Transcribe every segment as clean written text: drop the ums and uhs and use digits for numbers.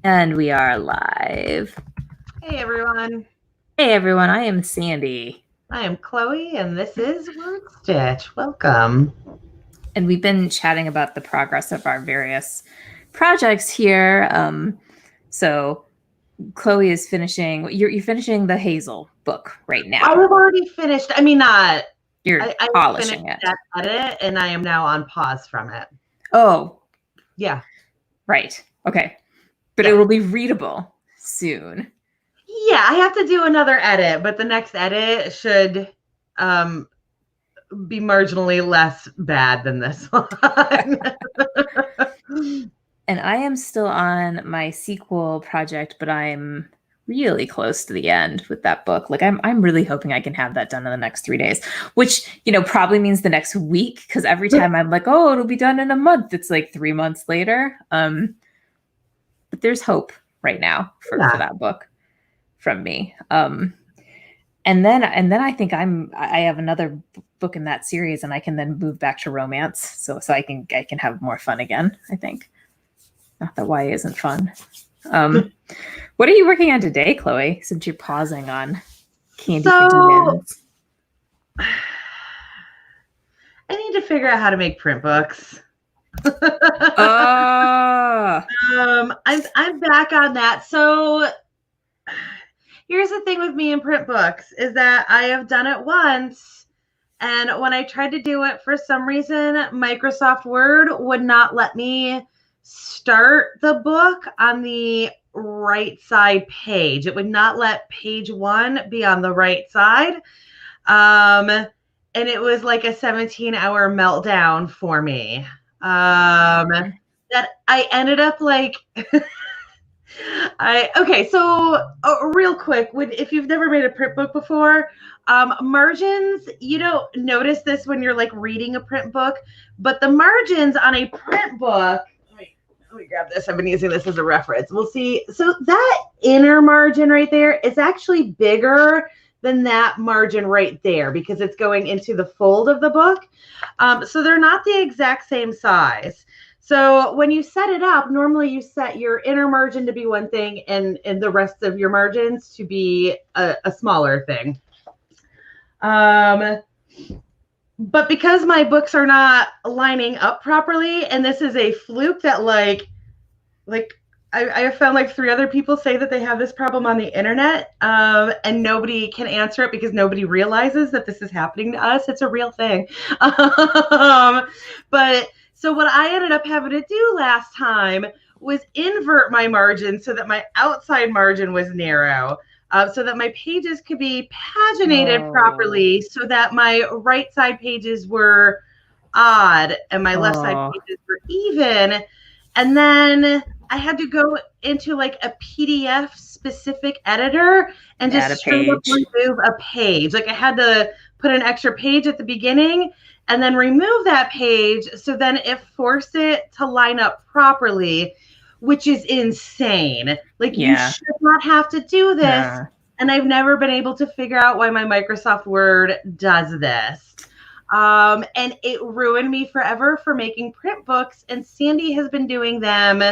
And we are live. Hey everyone. Hey everyone, I am Sandy. I am Chloe and this is WordStitch. Welcome. And we've been chatting about the progress of our various projects here. So Chloe is finishing, you're finishing the Hazel book right now. I have already finished. I mean, You're I polishing finished it. that edit and I am now on pause from it. Oh. Yeah. Right. Okay. But it will be readable soon. Yeah, I have to do another edit, but the next edit should be marginally less bad than this one. And I am still on my sequel project, but I'm really close to the end with that book. Like I'm really hoping I can have that done in the next 3 days, which, probably means the next week. Cause every time I'm like, oh, it'll be done in a month. It's like 3 months later. But there's hope right now for that book from me. And then I think I have another book in that series and I can then move back to romance. So I can have more fun again, I think. Not that YA isn't fun. What are you working on today, Chloe, since you're pausing on Candy for Demons? I need to figure out how to make print books. I'm back on that. So here's the thing with me in print books is that I have done it once, and when I tried to do it, for some reason, Microsoft Word would not let me start the book on the right side page. It would not let page 1 be on the right side. And it was like a 17-hour meltdown for me. That I ended up like so real quick, if you've never made a print book before, margins, you don't notice this when you're like reading a print book, but the margins on a print book, let me grab this. I've been using this as a reference. We'll see. So that inner margin right there is actually bigger than that margin right there because it's going into the fold of the book. So they're not the exact same size. So when you set it up, normally you set your inner margin to be one thing and the rest of your margins to be a smaller thing. But because my books are not lining up properly, and this is a fluke that like I have found like 3 other people say that they have this problem on the internet, and nobody can answer it because nobody realizes that this is happening to us. It's a real thing. But so what I ended up having to do last time was invert my margin so that my outside margin was narrow, so that my pages could be paginated properly, so that my right side pages were odd and my left side pages were even. And then I had to go into like a PDF specific editor and just straight up remove a page. Like I had to put an extra page at the beginning and then remove that page, so then it forced it to line up properly, which is insane. Like you should not have to do this. And I've never been able to figure out why my Microsoft Word does this. And it ruined me forever for making print books. And Sandy has been doing them,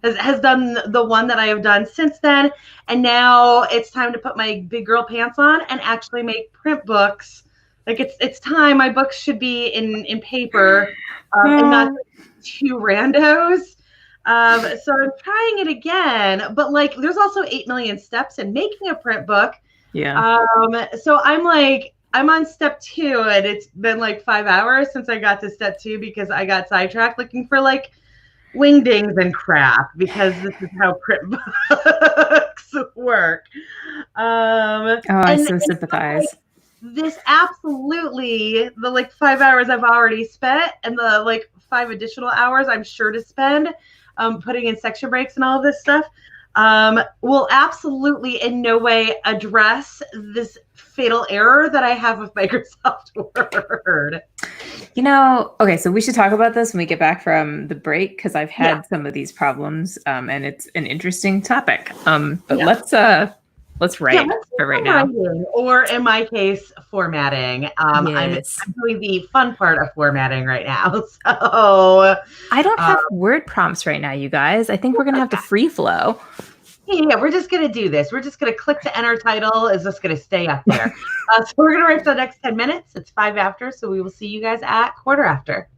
has done the one that I have done since then. And now it's time to put my big girl pants on and actually make print books. Like it's time. My books should be in paper and not 2 randos. So I'm trying it again, but like there's also 8 million steps in making a print book. Yeah. So I'm on step 2, and it's been like 5 hours since I got to step 2 because I got sidetracked looking for like wingdings and crap, because this is how print books work. I so sympathize. This absolutely, the like 5 hours I've already spent and the like 5 additional hours I'm sure to spend putting in section breaks and all of this stuff will absolutely in no way address this fatal error that I have with Microsoft Word. Okay, so we should talk about this when we get back from the break, because I've had some of these problems, and it's an interesting topic. But let's Let's Yeah, write let's do for right some now. writing, or in my case, formatting. Yes. I'm doing the fun part of formatting right now. So, I don't uh, have word prompts right now, you guys. I think we're gonna have to free flow. yeah, we're just gonna do this. We're just gonna click to enter title. Is just gonna stay up there. So we're gonna write for the next 10 minutes. It's 5 after, so we will see you guys at quarter after.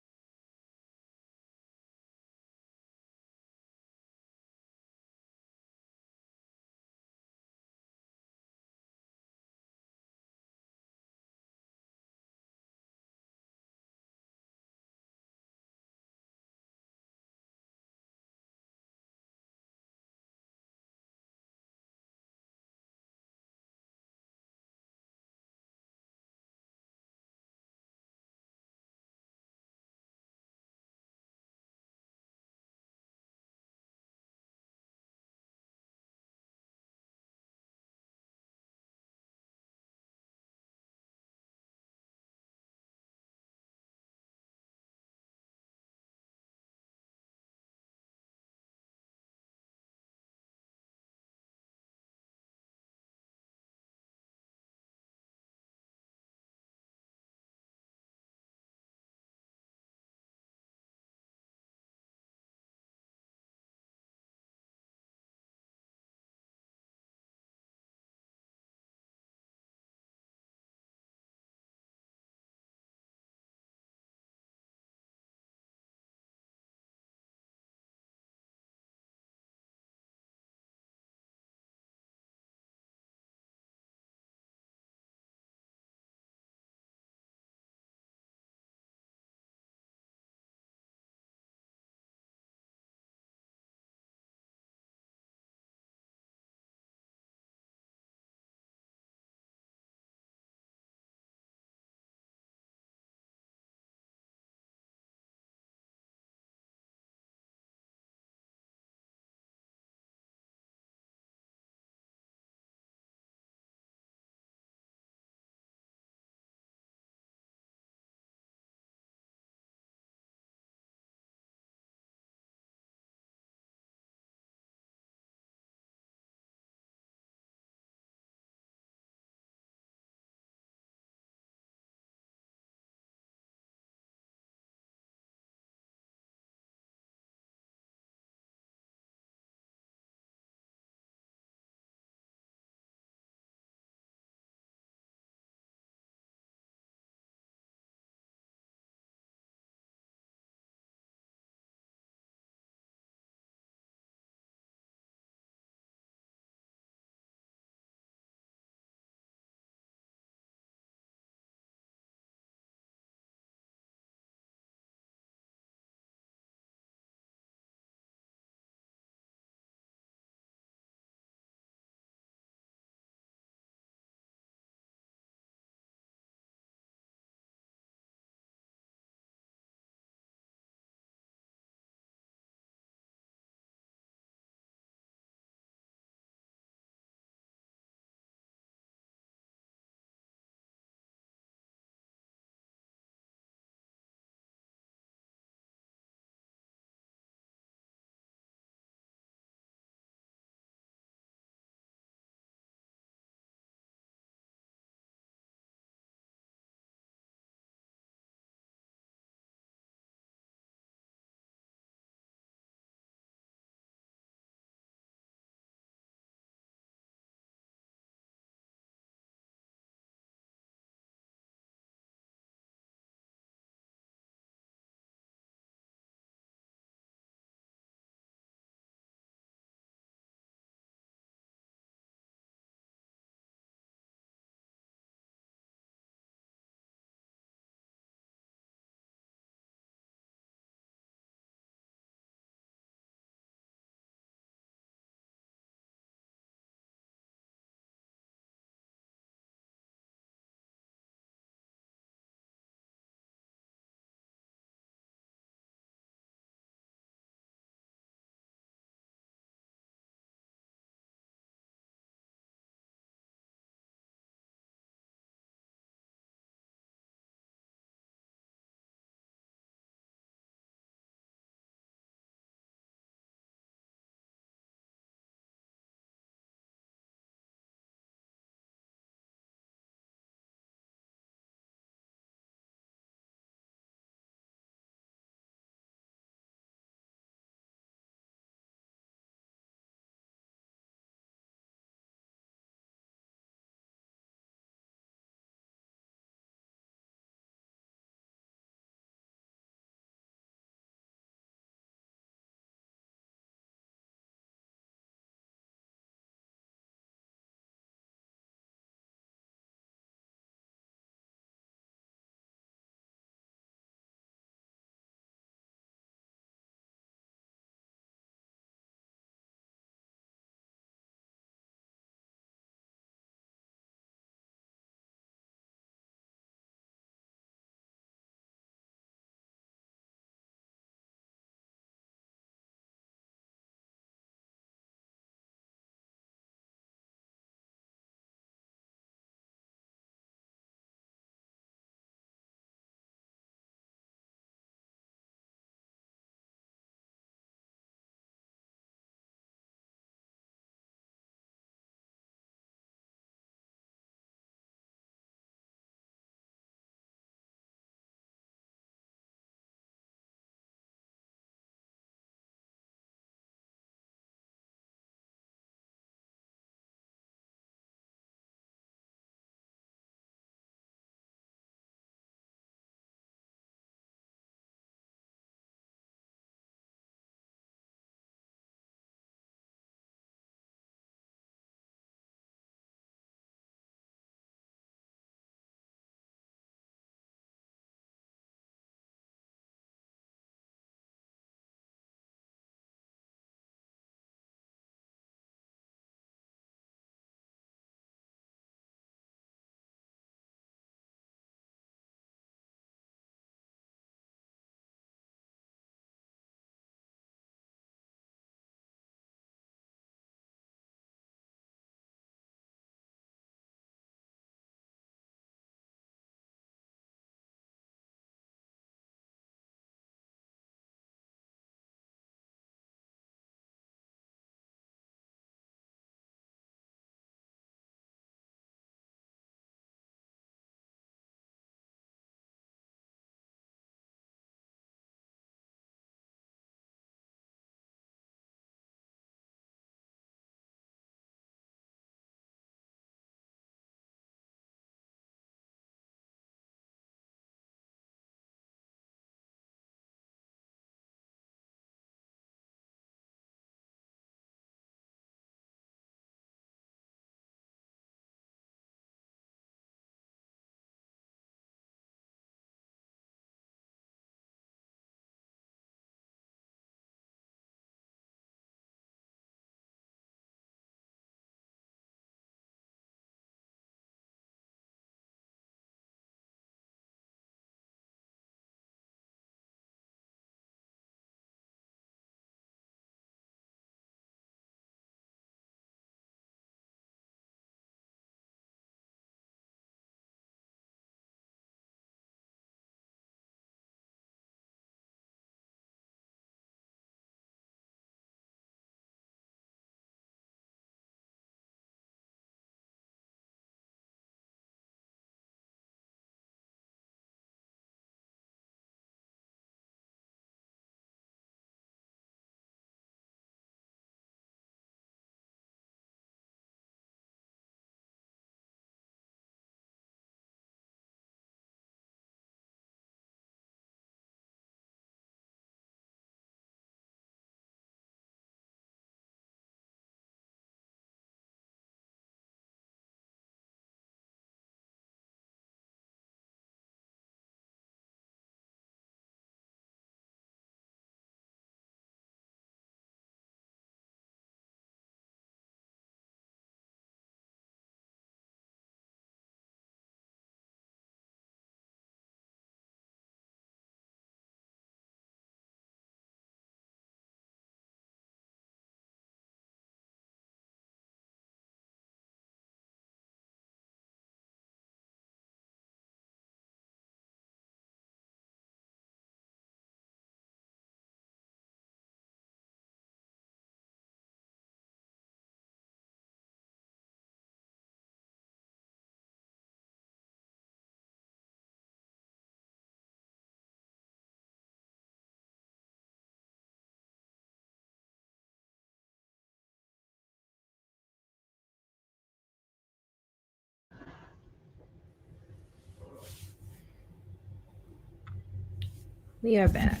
We are back.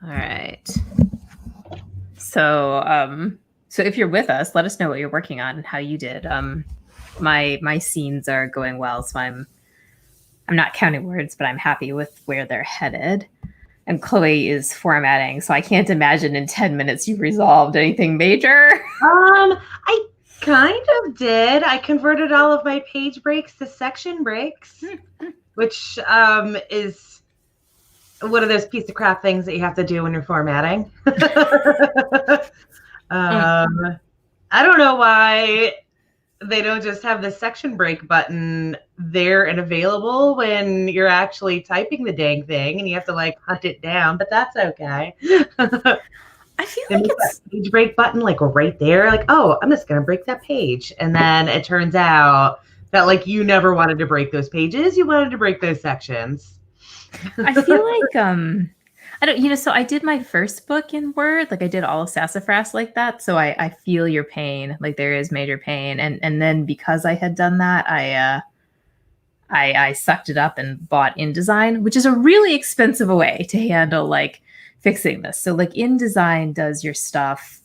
All right. So if you're with us, let us know what you're working on and how you did. My scenes are going well, so I'm not counting words, but I'm happy with where they're headed. And Chloe is formatting, so I can't imagine in 10 minutes you resolved anything major. I kind of did. I converted all of my page breaks to section breaks, which is one of those piece of crap things that you have to do when you're formatting. I don't know why they don't just have the section break button there and available when you're actually typing the dang thing and you have to like hunt it down, but that's okay. I feel like it's that page break button like right there, like, oh, I'm just gonna break that page, and then it turns out that like you never wanted to break those pages, you wanted to break those sections. I feel like I don't, so I did my first book in Word, like I did all of Sassafras like that. So I feel your pain, like there is major pain. And then because I had done that, I sucked it up and bought InDesign, which is a really expensive way to handle like fixing this. So like InDesign does your stuff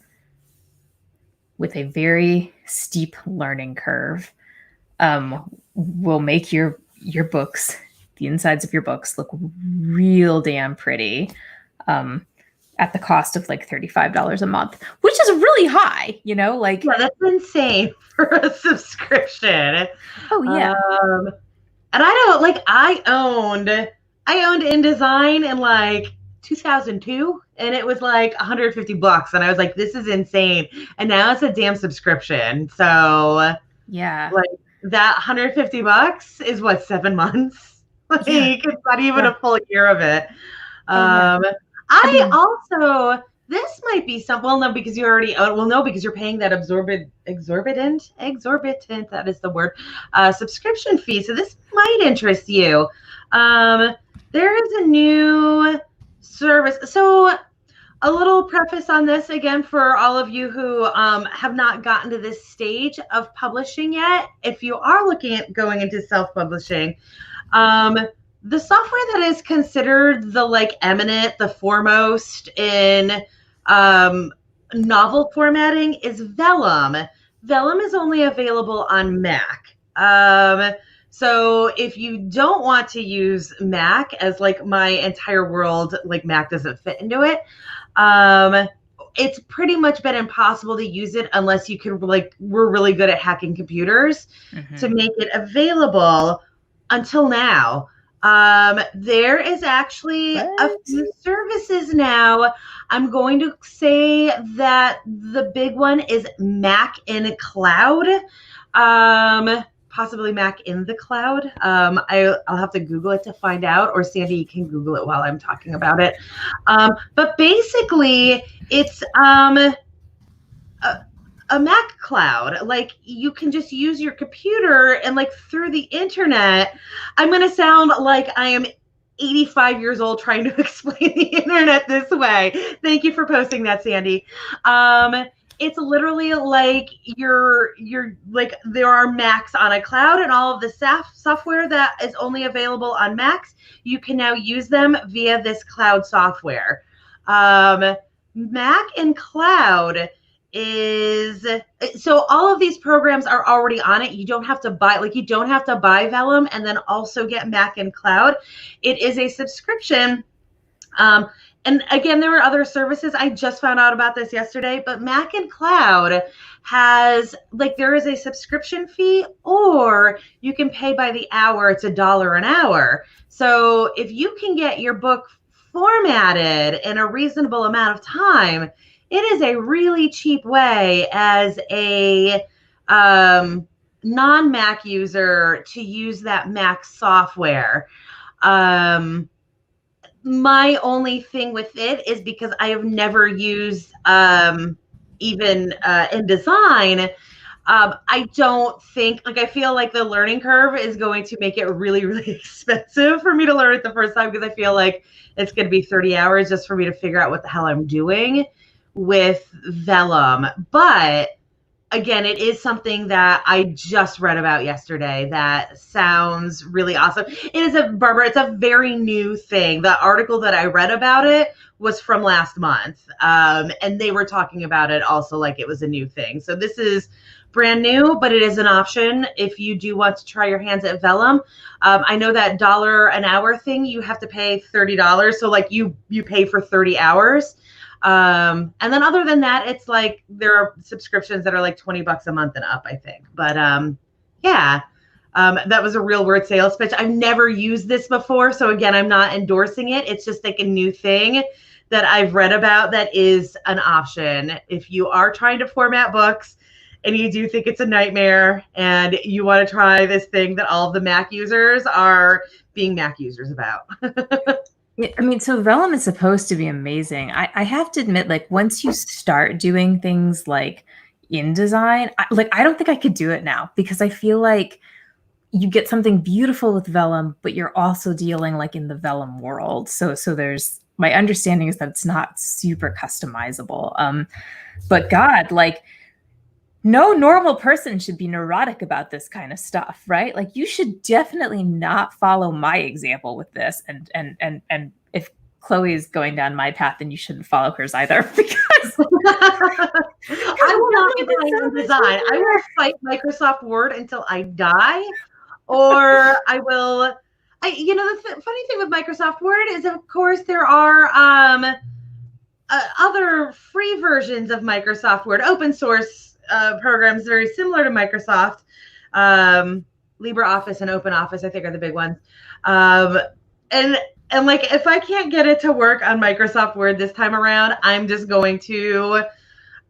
with a very steep learning curve. Will make your books, the insides of your books, look real damn pretty at the cost of like $35 a month, which is really high, like. Yeah, that's insane for a subscription. Oh, yeah. And I don't like, I owned InDesign in like 2002, and it was like $150, and I was like, this is insane. And now it's a damn subscription. So yeah, like that $150 is what, 7 months? Like it's not even a full year of it. I also, this might be some, well, no, because you already own, well, no, because you're paying that exorbitant, that is the word, subscription fee. So this might interest you. There is a new service. So a little preface on this again for all of you who have not gotten to this stage of publishing yet. If you are looking at going into self-publishing, the software that is considered the like eminent, the foremost in novel formatting is Vellum. Vellum is only available on Mac. So if you don't want to use Mac, as like my entire world, like Mac doesn't fit into it, it's pretty much been impossible to use it unless you can like, we're really good at hacking computers to make it available until now. There is actually a few services now. I'm going to say that the big one is Mac in Cloud, possibly Mac in the Cloud. I'll have to Google it to find out, or Sandy can Google it while I'm talking about it. But basically, it's a Mac cloud. Like you can just use your computer and like through the internet. I'm going to sound like I am 85 years old trying to explain the internet this way. Thank you for posting that, Sandy. It's literally like you're like there are Macs on a cloud, and all of the software that is only available on Macs, you can now use them via this cloud software. Mac and Cloud is, so all of these programs are already on it. You don't have to buy, like you don't have to buy Vellum and then also get Mac and Cloud. It is a subscription. And again, there were other services. I just found out about this yesterday, but Mac and Cloud has, like, there is a subscription fee, or you can pay by the hour. It's $1 an hour. So if you can get your book formatted in a reasonable amount of time, it is a really cheap way as a non-Mac user to use that Mac software. My only thing with it is because I have never used even InDesign, I don't think, like, I feel like the learning curve is going to make it really, really expensive for me to learn it the first time, because I feel like it's going to be 30 hours just for me to figure out what the hell I'm doing with Vellum. But again, it is something that I just read about yesterday that sounds really awesome. It is Barbara, it's a very new thing. The article that I read about it was from last month. And they were talking about it also like it was a new thing. So this is brand new, but it is an option if you do want to try your hands at vellum. I know that $1 an hour thing, you have to pay $30. So like you pay for 30 hours. And then other than that, it's like there are subscriptions that are like $20 a month and up, I think. But yeah, that was a real word sales pitch. I've never used this before. So again, I'm not endorsing it. It's just like a new thing that I've read about that is an option. If you are trying to format books and you do think it's a nightmare and you want to try this thing that all of the Mac users are being Mac users about. Yeah, I mean, so vellum is supposed to be amazing. I have to admit, like once you start doing things like InDesign, I don't think I could do it now because I feel like you get something beautiful with vellum, but you're also dealing like in the vellum world. So there's my understanding is that it's not super customizable. But God, like no normal person should be neurotic about this kind of stuff, right? Like you should definitely not follow my example with this. And if Chloe is going down my path, then you shouldn't follow hers either. Because I will not be doing design. I will fight Microsoft Word until I die, or I will. The funny thing with Microsoft Word is, of course, there are other free versions of Microsoft Word, open source programs very similar to Microsoft. LibreOffice and OpenOffice, I think, are the big ones. And like, if I can't get it to work on Microsoft Word this time around, I'm just going to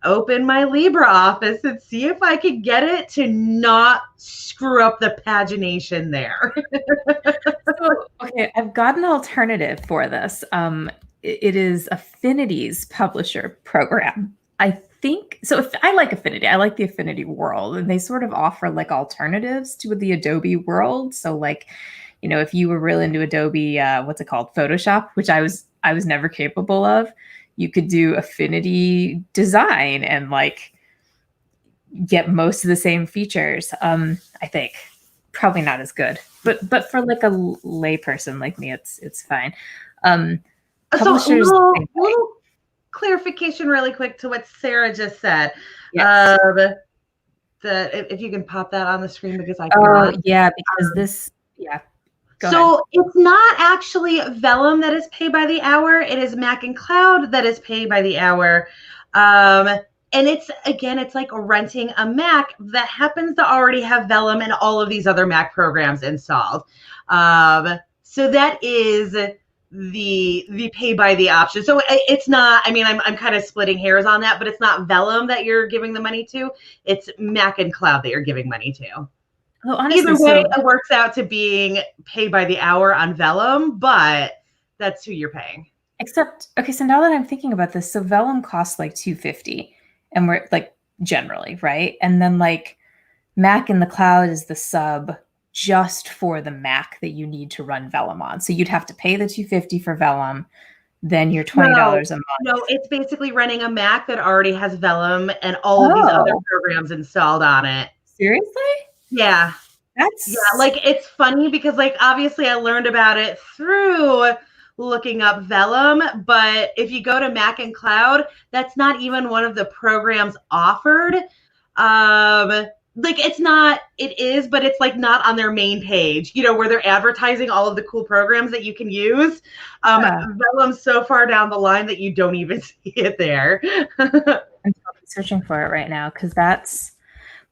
open my LibreOffice and see if I can get it to not screw up the pagination there. Okay, I've got an alternative for this. It is Affinity's publisher program. I think so. If I like Affinity, I like the Affinity world, and they sort of offer like alternatives to the Adobe world. So like, if you were really into Adobe, what's it called, Photoshop, which I was never capable of, you could do Affinity design and like get most of the same features. I think probably not as good, but for like a layperson like me, it's fine. Publishers. So little clarification really quick to what Sarah just said. Yes. If you can pop that on the screen because I cannot. Yeah, because this, yeah. So it's not actually Vellum that is paid by the hour. It is Mac and Cloud that is paid by the hour. And it's like renting a Mac that happens to already have Vellum and all of these other Mac programs installed. So that is the pay by the option. So it's not, I'm kind of splitting hairs on that, but it's not Vellum that you're giving the money to. It's Mac and Cloud that you're giving money to. Well, honestly, either way, it works out to being paid by the hour on Vellum, but that's who you're paying. Except, okay, so now that I'm thinking about this, so Vellum costs like $250, and we're like generally, right? And then like Mac in the Cloud is the sub just for the Mac that you need to run Vellum on. So you'd have to pay the $250 for Vellum, then your $20 a month. No, it's basically running a Mac that already has Vellum and all of these other programs installed on it. Seriously? Yeah. Like it's funny because like obviously I learned about it through looking up Vellum, but if you go to Mac and Cloud, that's not even one of the programs offered. Like it's not, it is, but it's like not on their main page, where they're advertising all of the cool programs that you can use. Vellum's so far down the line that you don't even see it there. I'm searching for it right now because that's.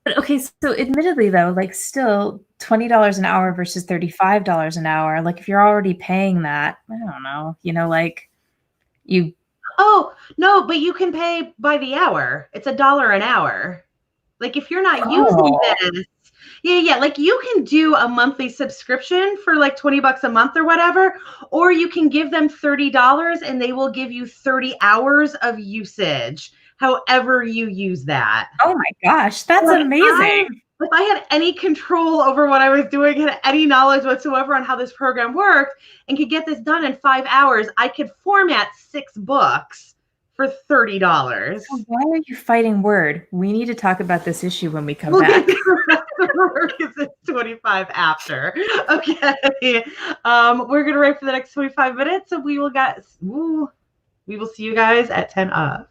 But okay, so admittedly though, like still $20 an hour versus $35 an hour. Like if you're already paying that, I don't know, like you. Oh no, but you can pay by the hour. It's $1 an hour. Like if you're not using this, yeah, like you can do a monthly subscription for like $20 a month or whatever, or you can give them $30 and they will give you 30 hours of usage. However you use that. Oh my gosh, that's amazing. If I had any control over what I was doing, had any knowledge whatsoever on how this program worked, and could get this done in 5 hours, I could format 6 books for $30. So why are you fighting Word? We need to talk about this issue when we come We'll back. get to the rest of the work. It's 25 after. Okay. We're gonna write for the next 25 minutes, and we will see you guys at 10 of.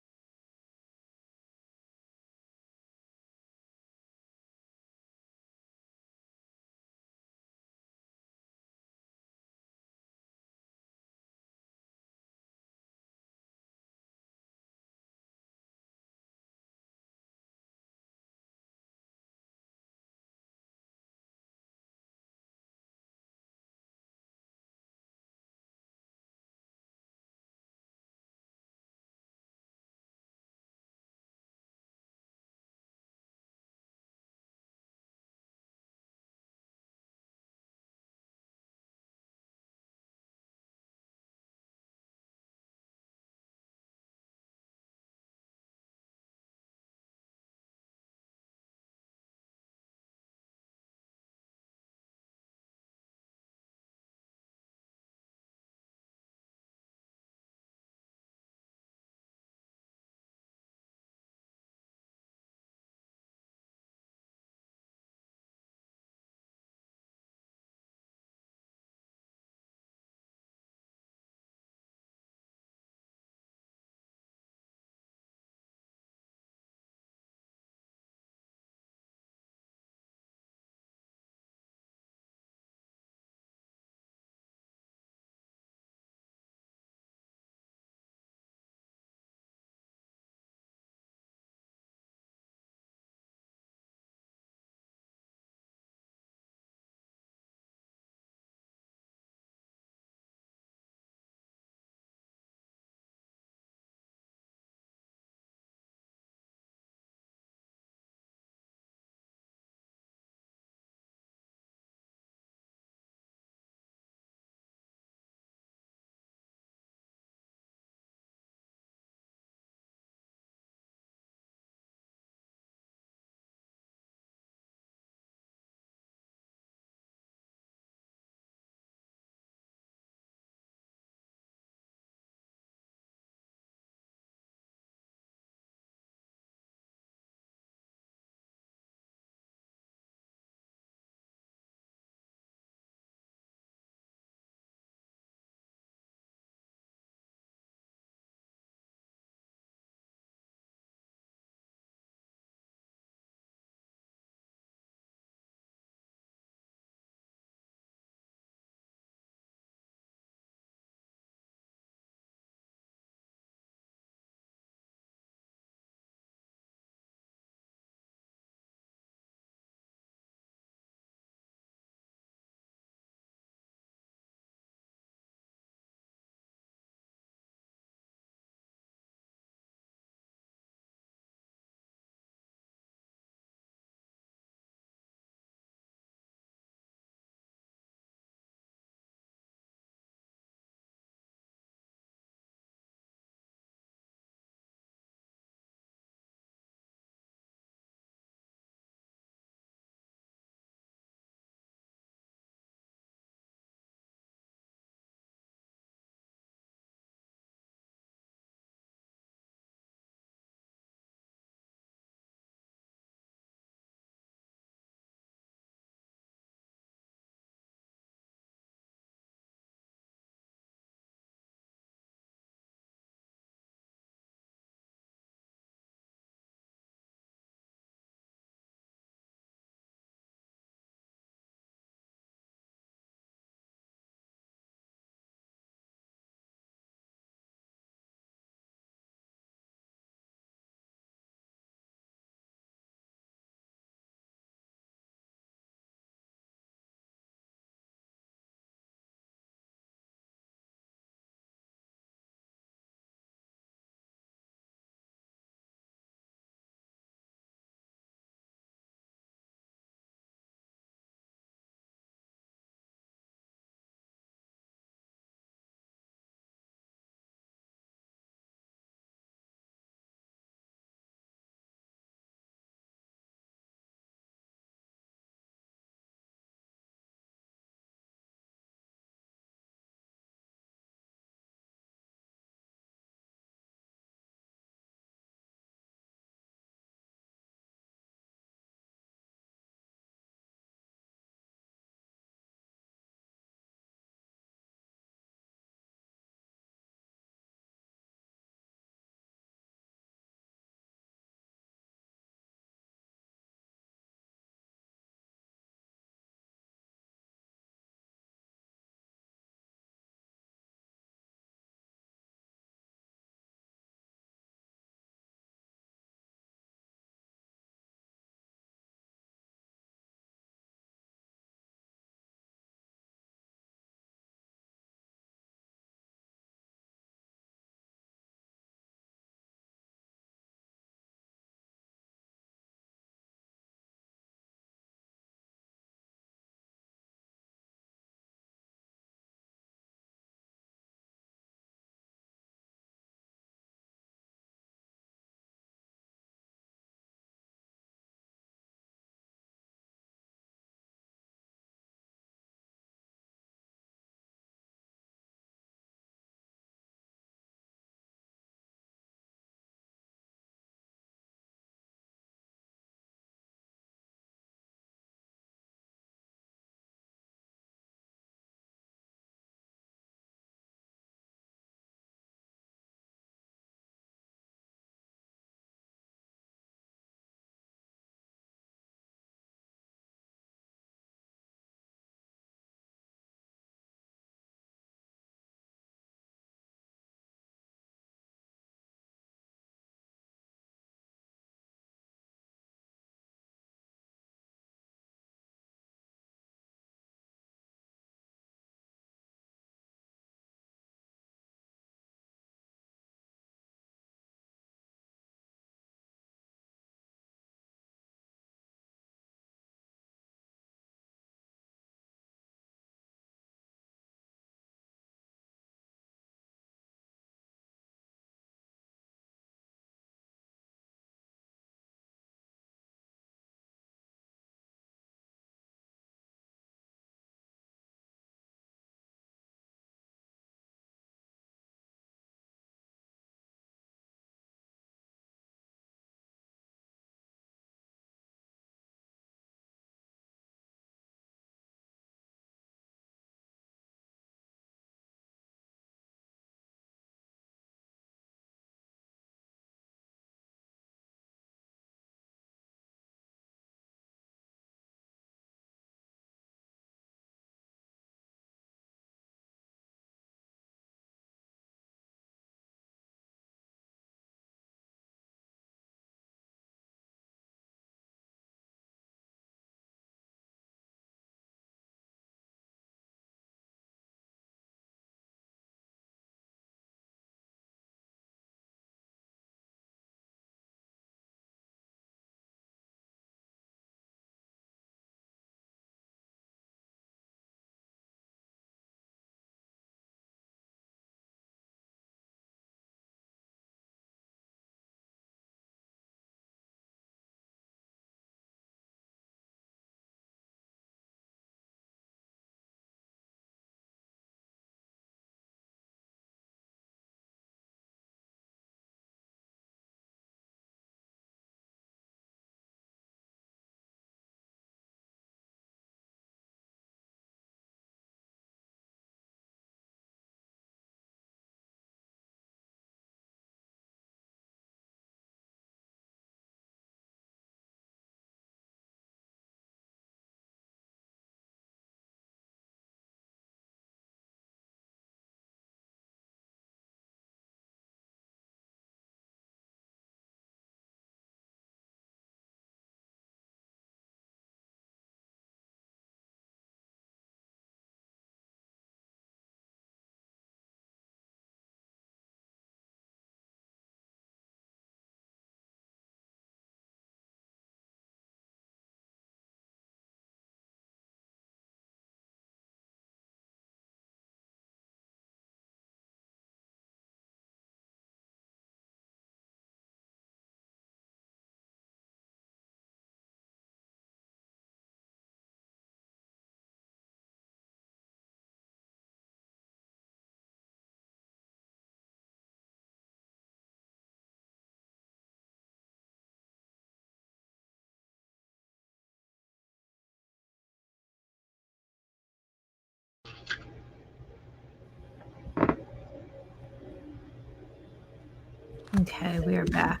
Okay, we are back.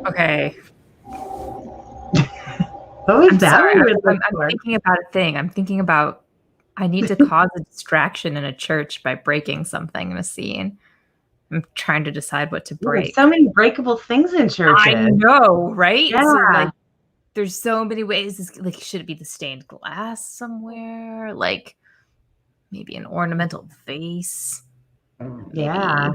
Okay. What was I'm that? sorry. I'm For? thinking about a thing. I'm thinking about I need to cause a distraction in a church by breaking something in a scene. I'm trying to decide what to Ooh, there's so break. many breakable things in I churches. know, right? So Yeah. like there's so many ways. Like, should it be the stained glass somewhere? Like maybe an ornamental vase? Yeah.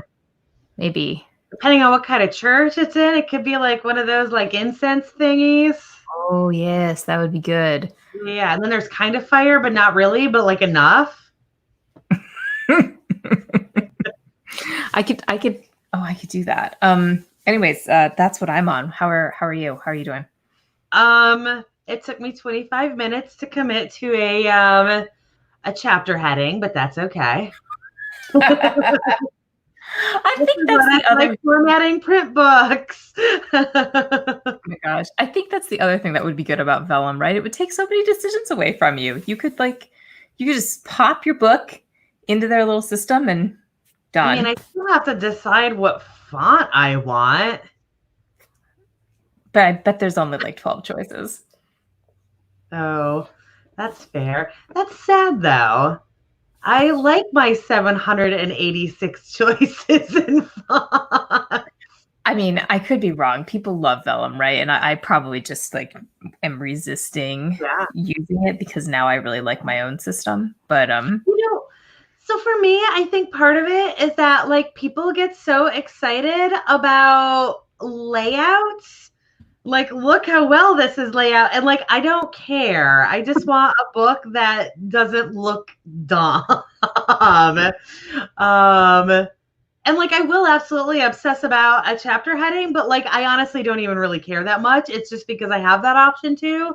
Maybe. Depending on what kind of church it's in, it could be like one of those like incense thingies. Oh yes, that would be good. Yeah, and then there's kind of fire, but not really, but like enough. I could do that. Anyways, that's what I'm on. How are you? How are you doing? It took me 25 minutes to commit to a chapter heading, but that's okay. I This think is that's what the I other. like formatting print books. Oh my gosh, I think that's the other thing that would be good about vellum, right? It would take so many decisions away from you. You could just pop your book into their little system and I mean, done. I still have to decide what font I want. But I bet there's only like 12 choices. Oh, that's fair. That's sad though. I like my 786 choices in font. I mean, I could be wrong. People love vellum, right? And I probably just like am resisting Yeah. using it because now I really like my own system. But So for me, I think part of it is that like people get so excited about layouts. Like, look how well this is laid out. And like, I don't care. I just want a book that doesn't look dumb. And like, I will absolutely obsess about a chapter heading, but like, I honestly don't even really care that much. It's just because I have that option too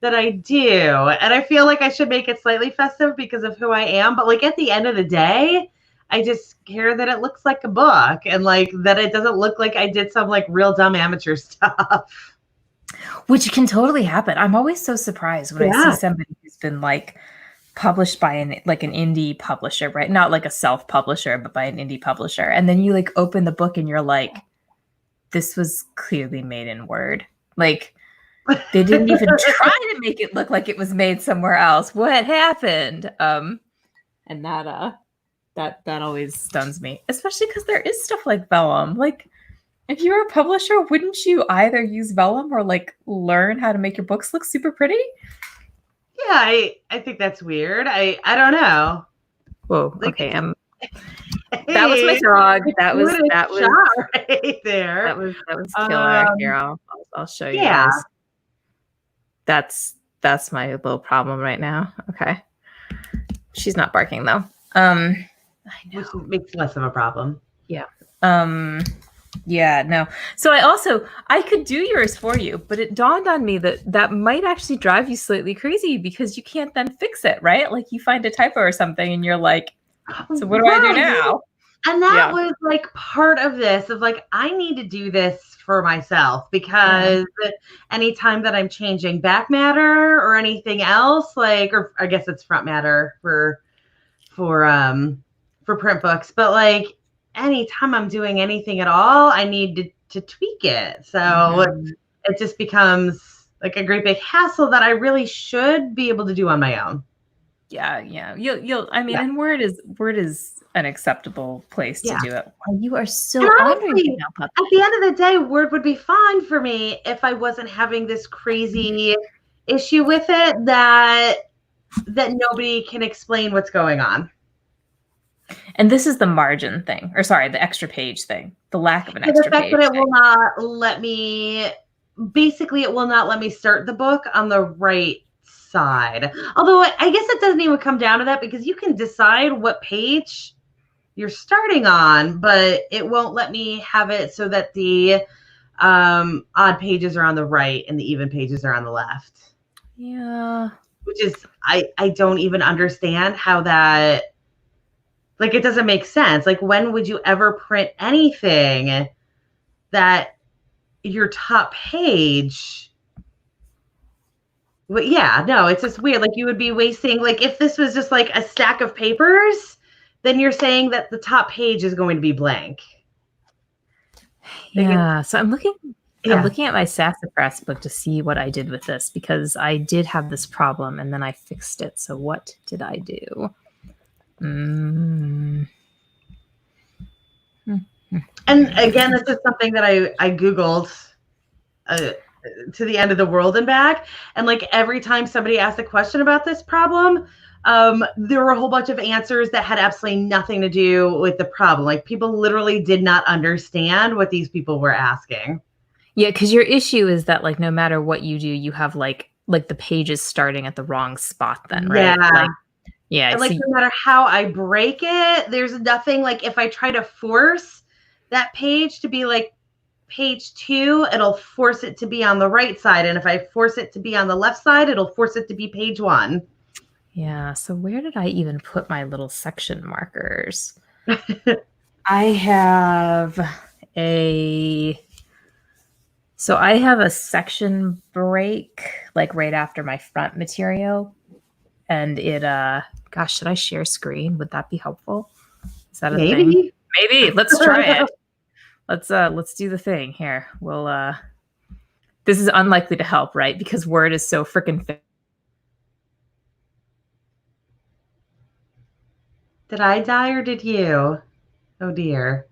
that I do. And I feel like I should make it slightly festive because of who I am. But like, at the end of the day, I just care that it looks like a book and like that it doesn't look like I did some like real dumb amateur stuff. which can totally happen. I'm always so surprised when I see Yeah. somebody who's been like published by an indie publisher, right? Not like a self-publisher, but by an indie publisher. And then you like open the book and you're like, this was clearly made in Word. Like they didn't even try to make it look like it was made somewhere else. What happened? And that always stuns me, especially because there is stuff like vellum. Like if you were a publisher, wouldn't you either use vellum or like learn how to make your books look super pretty? Yeah, I think that's weird. I don't know. Whoa. Like, Okay. hey, That was my dog. That was right there. that was killer. Here, I'll show you guys. That's my little problem right now. Okay. She's not barking though. I know. Which makes less of a problem. Yeah. Yeah, no. So I could do yours for you, but it dawned on me that might actually drive you slightly crazy because you can't then fix it, right? Like you find a typo or something and you're like, so what do I do now? And that was like part of this of like, I need to do this for myself because anytime that I'm changing back matter or anything else, like, or I guess it's front matter for print books, but like anytime I'm doing anything at all, I need to tweak it. So it just becomes like a great big hassle that I really should be able to do on my own. Yeah. You'll I mean, and Word is an acceptable place to do it. Well, you are still honestly, at the end of the day, Word would be fine for me if I wasn't having this crazy issue with it that nobody can explain what's going on. And this is the margin thing, or sorry, the extra page thing, the lack of an extra page. That it will not let me, basically, it will not let me start the book on the right side. Although I guess it doesn't even come down to that because you can decide what page you're starting on, but it won't let me have it so that the odd pages are on the right and the even pages are on the left. Yeah. Which is, I don't even understand how that, like, it doesn't make sense. Like, when would you ever print anything that your top page? But yeah, no, it's just weird. Like, you would be wasting, like, if this was just like a stack of papers, then you're saying that the top page is going to be blank. Yeah. So I'm looking Yeah. at my Sassafras book to see what I did with this, because I did have this problem and then I fixed it. So what did I do? And again, this is something that I Googled to the end of the world and back. And like every time somebody asked a question about this problem, there were a whole bunch of answers that had absolutely nothing to do with the problem. Like people literally did not understand what these people were asking. Yeah, because your issue is that like no matter what you do, you have like the pages starting at the wrong spot then, right? Yeah. Like, yeah. And like So, no matter how I break it, there's nothing like if I try to force that page to be like page 2, it'll force it to be on the right side. And if I force it to be on the left side, it'll force it to be page 1. yeah. So where did I even put my little section markers? I have a section break like right after my front material, and it gosh, should I share screen? Would that be helpful? Is that a thing? Maybe. Maybe. Let's try it. Let's do the thing here. We'll this is unlikely to help, right? Because Word is so freaking Did I die or did you? Oh dear.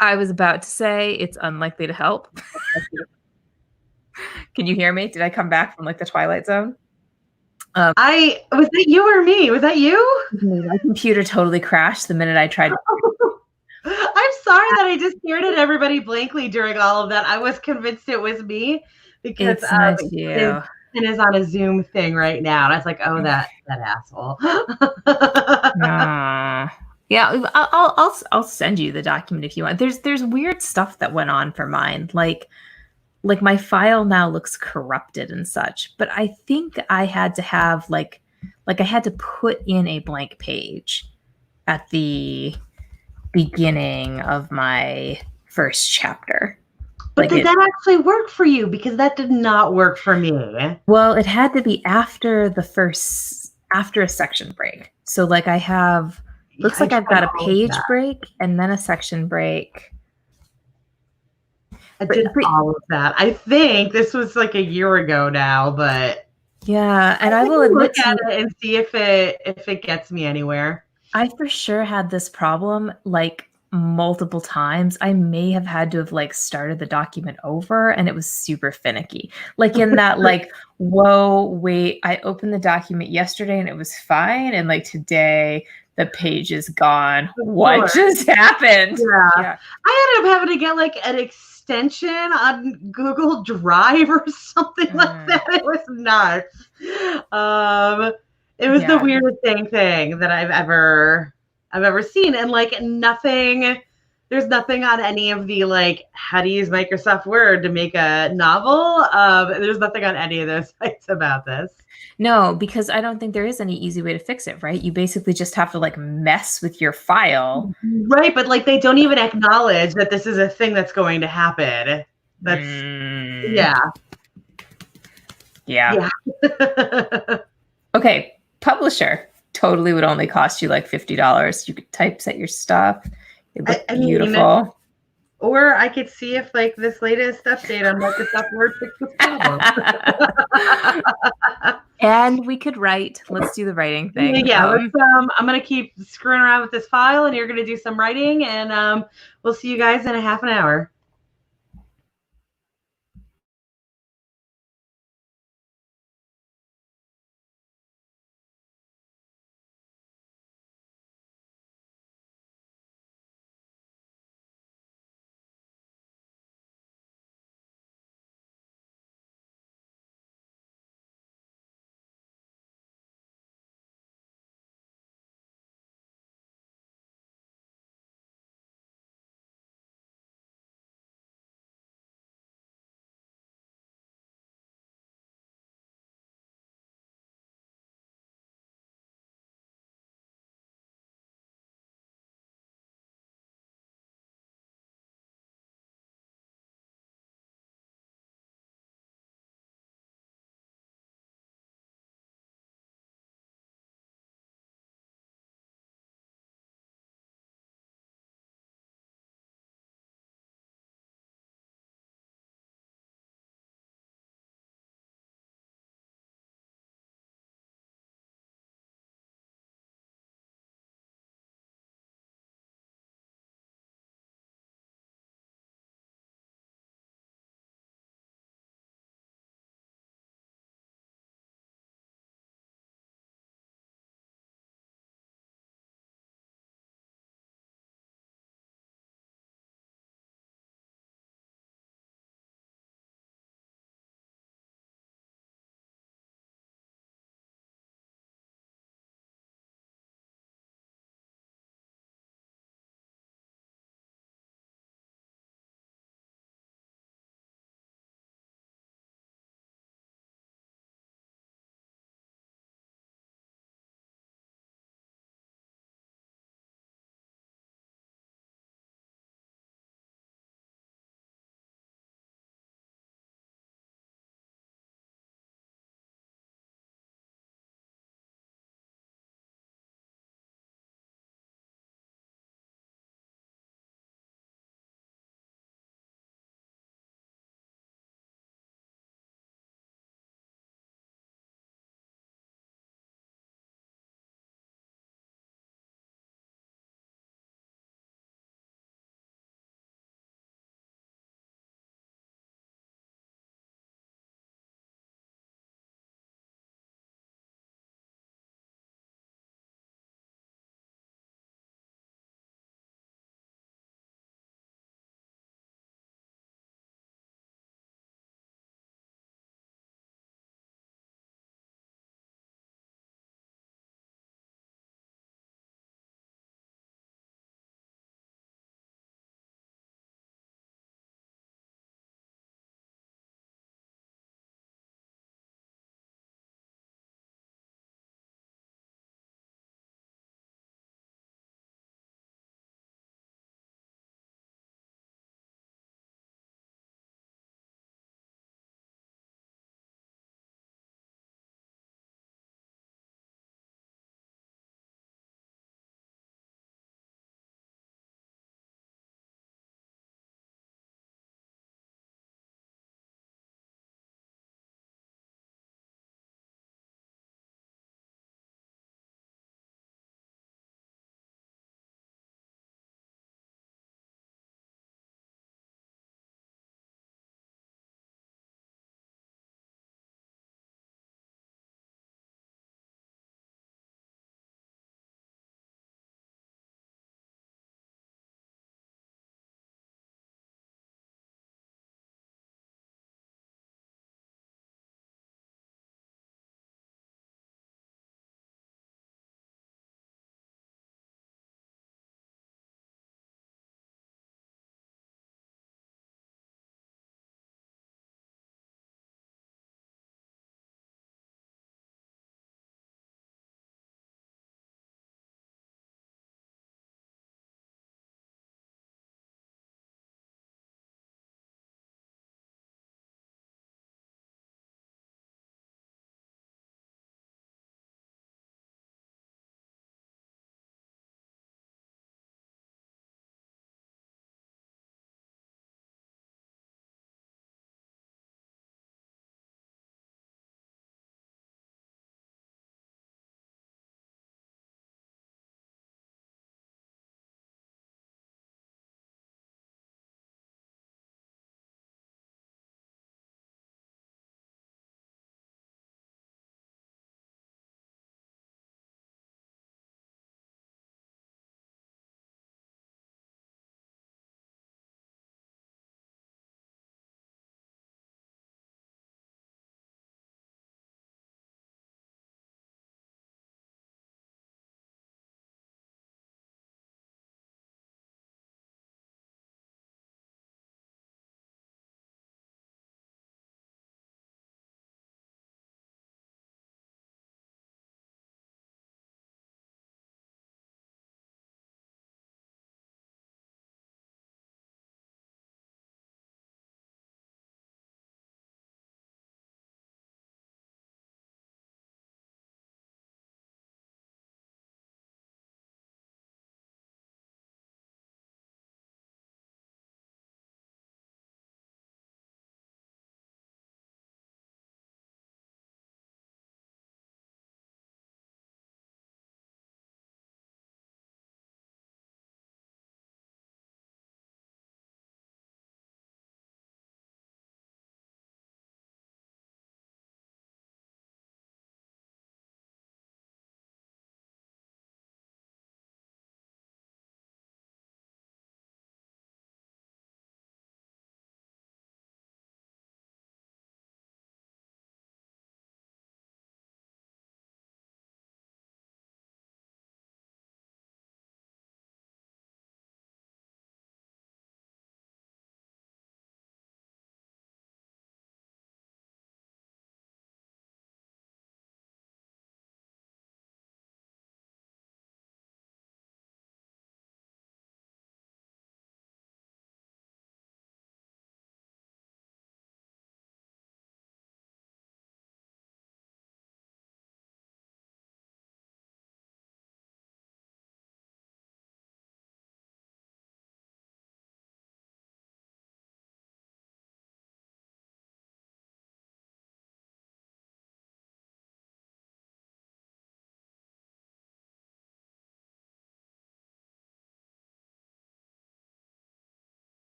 I was about to say it's unlikely to help. Can you hear me? Did I come back from like the Twilight Zone? Was that you or me? Was that you? My computer totally crashed the minute I tried to. I'm sorry that I just stared at everybody blankly during all of that. I was convinced it was me because It's not you. Ken is on a Zoom thing right now. And I was like, oh, that asshole. Yeah, I'll send you the document if you want. There's weird stuff that went on for mine. Like my file now looks corrupted and such, but I think I had to have like I had to put in a blank page at the beginning of my first chapter. But did that actually work for you? Because that did not work for me. Well, it had to be after a section break. So like I have, looks like I've got a page break and then a section break. I did all of that. I think this was like a year ago now, but yeah, and I will admit look at it and see if it gets me anywhere. I for sure had this problem like multiple times. I may have had to have like started the document over, and it was super finicky. Like in that like, whoa, wait, I opened the document yesterday and it was fine, and like today the page is gone. What just happened? Yeah. I ended up having to get like an extension on Google Drive or something like that. It was nuts. It was the weirdest thing that I've ever seen. And like there's nothing on any of the like how to use Microsoft Word to make a novel. There's nothing on any of those sites about this. No, because I don't think there is any easy way to fix it, right? You basically just have to like mess with your file. Right, but like they don't even acknowledge that this is a thing that's going to happen. That's yeah. Okay, publisher totally would only cost you like $50. You could typeset your stuff. It looked beautiful. Or I could see if like this latest update on Microsoft Word fixed this problem. And we could write. Let's do the writing thing. Yeah, I'm gonna keep screwing around with this file, and you're gonna do some writing, and we'll see you guys in a half an hour.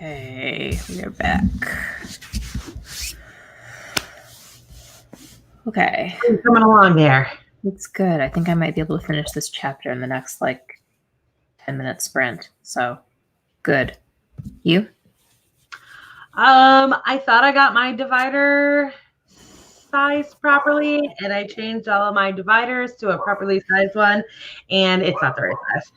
Okay, we are back. Okay. Coming along there. It's good. I think I might be able to finish this chapter in the next 10-minute sprint. So good. You? I thought I got my divider sized properly, and I changed all of my dividers to a properly sized one, and it's not the right size.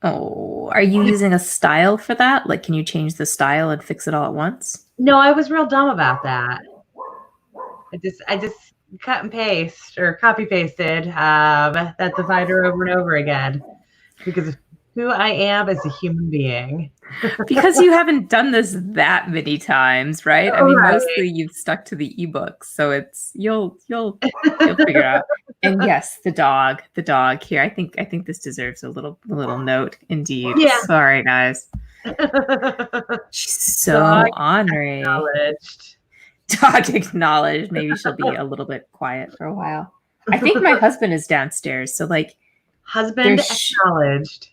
Oh, are you using a style for that? Like, can you change the style and fix it all at once? No, I was real dumb about that. I just cut and paste or copy pasted that divider over and over again because of who I am as a human being. Because you haven't done this that many times, right? I mean, mostly you've stuck to the ebooks, so it's you'll figure it out. And yes, the dog here. I think this deserves a little note, indeed. Yeah. Sorry, guys. She's so ornery. Dog acknowledged. Maybe she'll be a little bit quiet for a while. I think my husband is downstairs, so like husband acknowledged.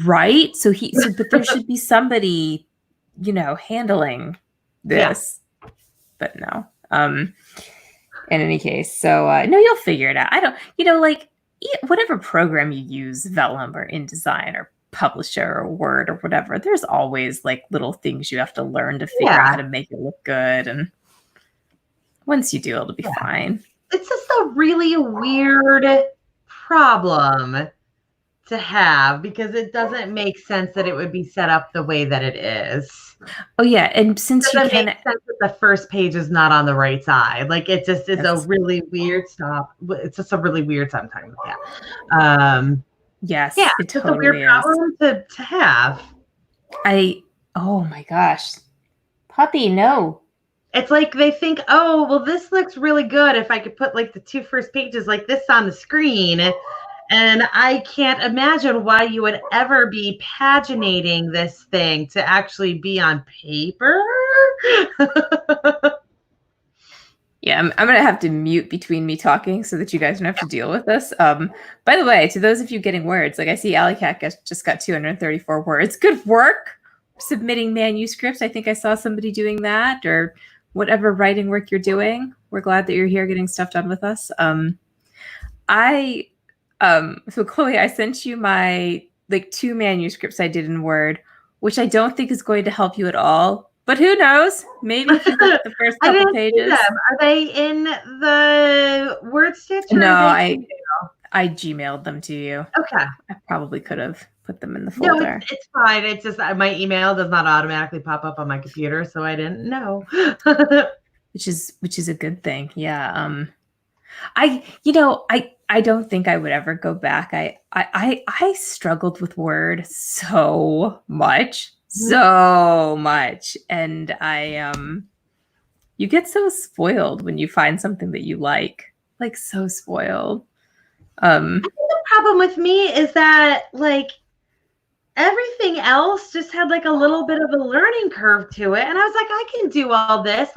Right? But there should be somebody, handling this. Yeah. But no. In any case, so no, you'll figure it out. I don't, whatever program you use, Vellum or InDesign or Publisher or Word or whatever, there's always like little things you have to learn to figure out how to make it look good. And once you do, it'll be fine. It's just a really weird problem to have because it doesn't make sense that it would be set up the way that it is. Oh yeah, and since it doesn't make sense that the first page is not on the right side, like it just is a really weird stop. It's just a really weird sometimes. Yeah. Yes. Yeah. It it's totally a weird problem to have. Oh my gosh, puppy, no. It's like they think, oh well, this looks really good if I could put like the 2 first pages like this on the screen. And I can't imagine why you would ever be paginating this thing to actually be on paper. Yeah, I'm going to have to mute between me talking so that you guys don't have to deal with this. By the way, to those of you getting words, like I see Alleycat just got 234 words. Good work submitting manuscripts. I think I saw somebody doing that, or whatever writing work you're doing. We're glad that you're here getting stuff done with us. So Chloe, I sent you my 2 manuscripts I did in Word, which I don't think is going to help you at all. But who knows? Maybe if you look at the first couple pages. Are they in the WordStitch? No, I Gmailed them to you. Okay. I probably could have put them in the folder. No, it's fine. It's just my email does not automatically pop up on my computer, so I didn't know. which is a good thing. Yeah. I don't think I would ever go back. I struggled with Word so much. And you get so spoiled when you find something that you like so spoiled. I think the problem with me is that everything else just had a little bit of a learning curve to it. And I was like, I can do all this.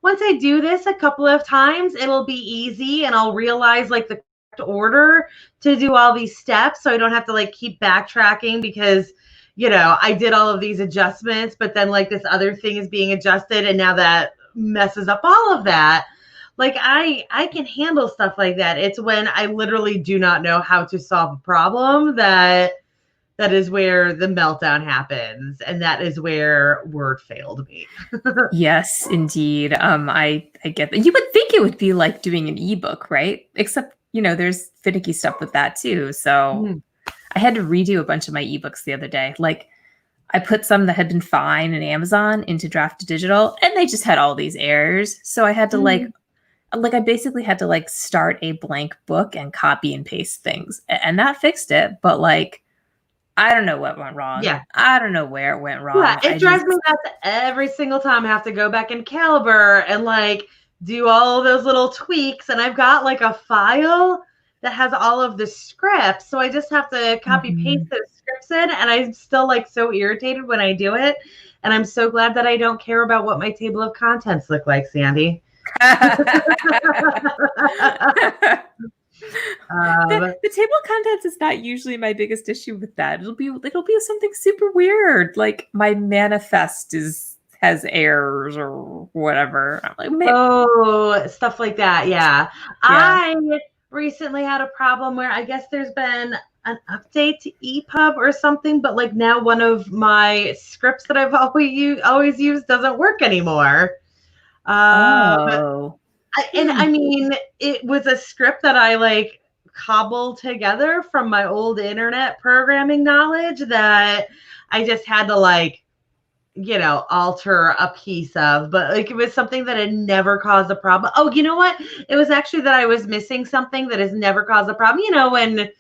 Once I do this a couple of times, it'll be easy and I'll realize the correct order to do all these steps. So I don't have to keep backtracking because, I did all of these adjustments, but then this other thing is being adjusted. And now that messes up all of that. I can handle stuff like that. It's when I literally do not know how to solve a problem that is where the meltdown happens. And that is where Word failed me. Yes, indeed. I get that. You would think it would be like doing an ebook, right? Except, there's finicky stuff with that too. So I had to redo a bunch of my ebooks the other day. I put some that had been fine in Amazon into Draft to Digital, and they just had all these errors. So I had to I basically had to start a blank book and copy and paste things, and that fixed it. But I don't know what went wrong. Yeah. I don't know where it went wrong. Yeah, it drives me nuts every single time I have to go back in Caliber and do all of those little tweaks. And I've got a file that has all of the scripts. So I just have to copy paste those scripts in. And I'm still so irritated when I do it. And I'm so glad that I don't care about what my table of contents look like, Sandy. Um, The table of contents is not usually my biggest issue with that. It'll be something super weird, like my manifest has errors or whatever. I'm like, oh, stuff like that. Yeah. yeah. I recently had a problem where I guess there's been an update to EPUB or something, but like now one of my scripts that I've always used doesn't work anymore. Um, Oh. and Hmm. I mean, it was a script that I like cobbled together from my old internet programming knowledge that I just had to like, alter a piece of, but like it was something that had never caused a problem. Oh, you know what? It was actually that I was missing something that has never caused a problem. When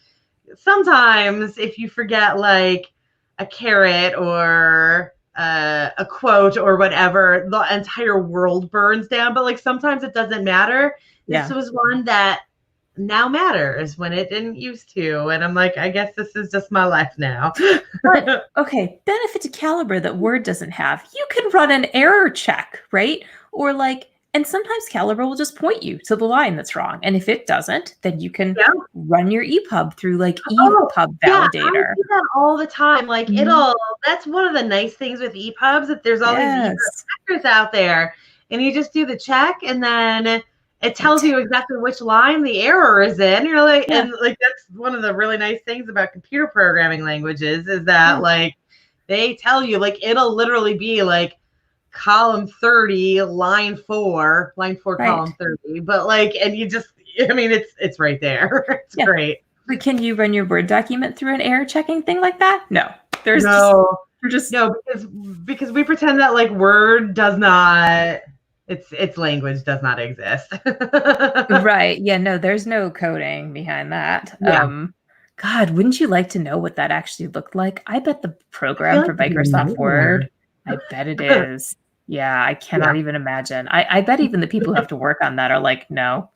sometimes if you forget like a caret or a quote or whatever, the entire world burns down. But like sometimes it doesn't matter. This Yeah. was one that now matters when it didn't used to. And I'm like, I guess this is just my life now. But okay, benefit to Calibre that Word doesn't have. You can run an error check, right? Or like, and sometimes Calibre will just point you to the line that's wrong. And if it doesn't, then you can Yeah. run your EPUB through like Oh, EPUB yeah, I validator. do that all the time. Like Mhm. that's one of the nice things with EPUBs that there's all these EPUB Yes. checkers out there. And you just do the check and then it tells Right. you exactly which line the error is in. You're like, Yeah. and like that's one of the really nice things about computer programming languages is that Yeah. like they tell you like it'll literally be like column 30, line 4, Right. column 30. But like, and you just, I mean, it's right there. It's Yeah. great. But can you run your Word document through an error checking thing like that? No. No, We're just no, because we pretend that like Word does not, its language does not exist. right. Yeah, no, there's no coding behind that. Yeah, God, wouldn't you like to know what that actually looked like? I bet the I feel program like for it'd be a Microsoft nightmare. Word, I bet it is. Yeah, I Yeah, cannot even imagine. I bet even the people who have to work on that are like, no,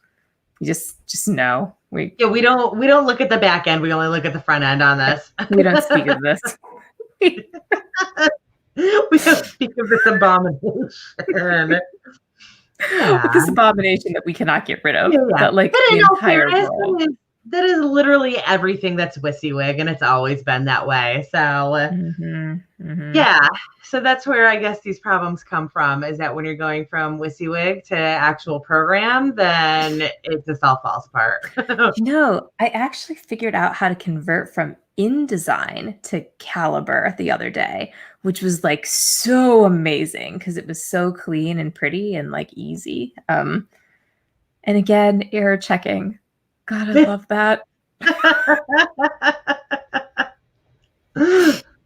we just no. yeah. We don't look at the back end. We only look at the front end on this. We don't speak of this. We don't speak of this abomination. With Yeah. this abomination that we cannot get rid of. Yeah, yeah. That like But the in all entire fairness, world. that is literally everything that's WYSIWYG, and it's always been that way. So Hmm. yeah, so that's where I guess these problems come from, is that when you're going from WYSIWYG to actual program, then it just all falls apart. I actually figured out how to convert from InDesign to Calibre the other day, which was like so amazing because it was so clean and pretty and like easy. And again, error checking. God, I love that.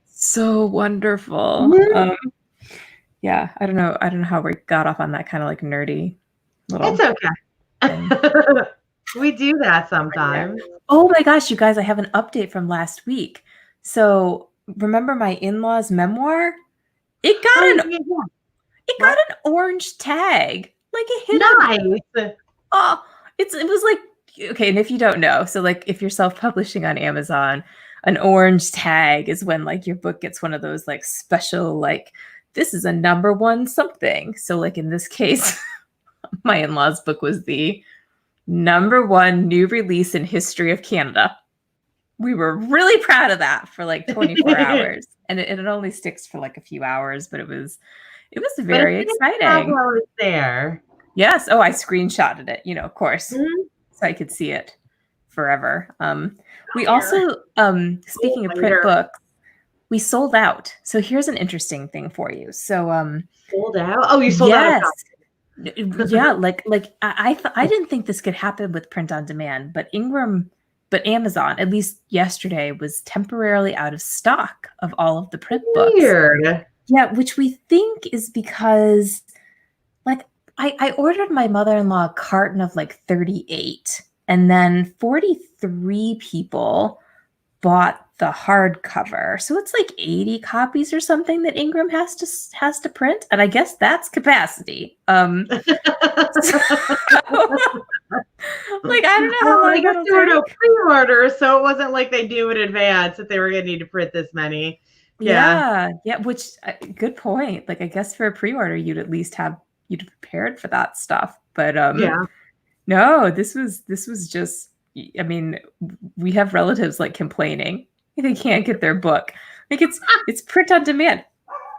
So wonderful. Yeah, I don't know. I don't know how we got off on that kind of like nerdy It's little thing. okay. We do that sometimes. Oh my gosh, you guys, I have an update from last week. So remember my in-laws memoir? It Oh, got an yeah, yeah. it got What? an orange tag. Like it hit a Nice. oh, it was like okay, and if you don't know, so like if you're self-publishing on Amazon, an orange tag is when like your book gets one of those like special like this is a number one something. So like in this case, my in-laws book was the number one new release in history of Canada. We were really proud of that for like 24 hours. And it only sticks for like a few hours, but it was But very it's nice exciting. while it's there. Yes. Oh, I screenshotted it, of course, Mhm. so I could see it forever. We Here. also, speaking of print Later. books, we sold out. So here's an interesting thing for you. So, Sold out? Oh, you sold out of yes, copies. yeah, like I didn't think this could happen with print on demand, but Amazon, at least yesterday, was temporarily out of stock of all of the print books. Weird. Yeah, which we think is because like I ordered my mother-in-law a carton of like 38, and then 43 people bought the hardcover. So it's like 80 copies or something that Ingram has to print, and I guess that's capacity. So, like I don't know how Well, I long guess that'll there were no take. pre-orders, so it wasn't like they knew in advance that they were going to need to print this many. Yeah. Yeah, which good point. Like I guess for a pre-order you'd at least you'd prepared for that stuff. But Yeah. no, this was just I mean, we have relatives like complaining they can't get their book. Like it's print on demand.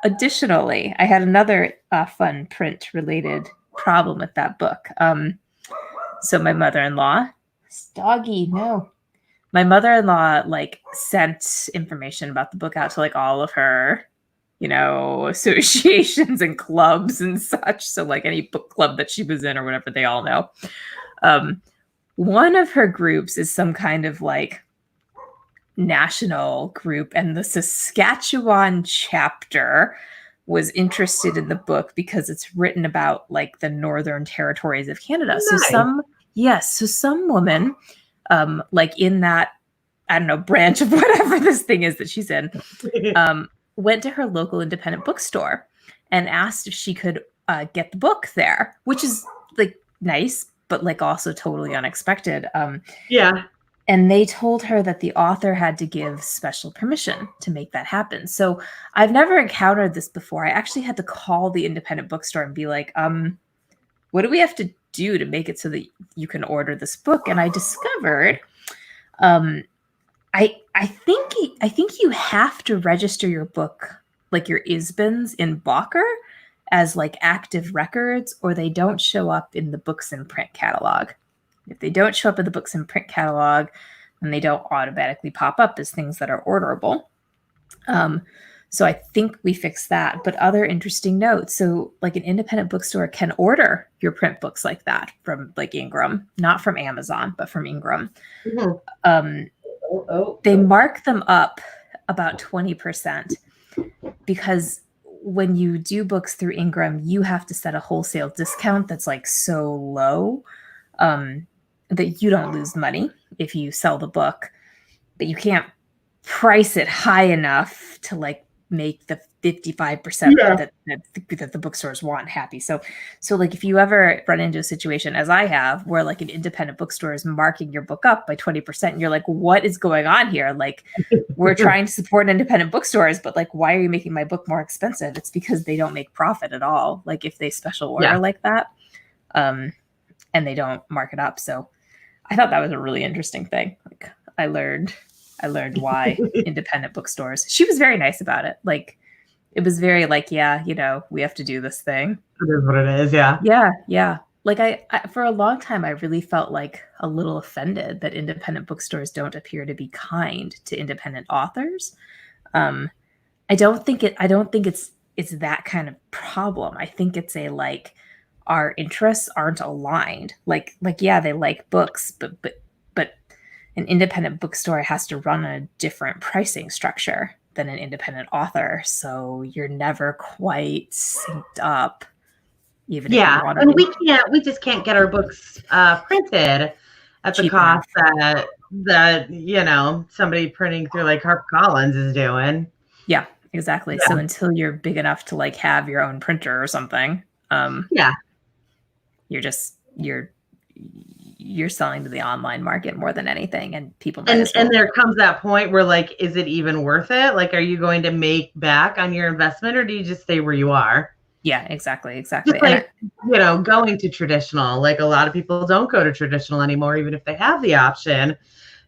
Additionally, I had another fun print related problem with that book. So my mother-in-law, doggy, no. My mother-in-law like sent information about the book out to like all of her, associations and clubs and such. So like any book club that she was in or whatever, they all know. One of her groups is some kind of like national group, and the Saskatchewan chapter was interested in the book because it's written about like the northern territories of Canada. Nice. So some woman, like in that, I don't know, branch of whatever this thing is that she's in, went to her local independent bookstore and asked if she could get the book there, which is like nice, but like also totally unexpected. Yeah. And they told her that the author had to give special permission to make that happen. So I've never encountered this before. I actually had to call the independent bookstore and be like, what do we have to do to make it so that you can order this book? And I discovered, I think you have to register your book, like your ISBNs in Bawker, as like active records, or they don't show up in the books in print catalog. If they don't show up in the books in print catalog, then they don't automatically pop up as things that are orderable. So I think we fixed that. But other interesting notes. So like an independent bookstore can order your print books like that from like Ingram, not from Amazon, but from Ingram. Mm-hmm. They mark them up about 20% because when you do books through Ingram, you have to set a wholesale discount that's like so low that you don't lose money if you sell the book, but you can't price it high enough to like make the 55% that the bookstores want happy. So like if you ever run into a situation, as I have, where like an independent bookstore is marking your book up by 20%, and you're like, what is going on here? Like, we're trying to support independent bookstores, but like, why are you making my book more expensive? It's because they don't make profit at all. Like if they special order like that, and they don't mark it up. So I thought that was a really interesting thing. Like I learned why independent bookstores. She was very nice about it. Like it was very like, yeah, we have to do this thing. It is what it is. Yeah. Yeah. Like I for a long time, I really felt like a little offended that independent bookstores don't appear to be kind to independent authors. I don't think it's that kind of problem. I think it's a like our interests aren't aligned. Like yeah, they like books, but an independent bookstore has to run a different pricing structure than an independent author. So you're never quite synced up, even if you want to and be. we just can't get our books printed at the Cheap cost enough. that somebody printing through like HarperCollins is doing. Yeah, exactly. So until you're big enough to like have your own printer or something, you're selling to the online market more than anything, and people might as well. And there comes that point where like, is it even worth it? Like, are you going to make back on your investment, or do you just stay where you are? Yeah, exactly. Just like, going to traditional. Like a lot of people don't go to traditional anymore, even if they have the option,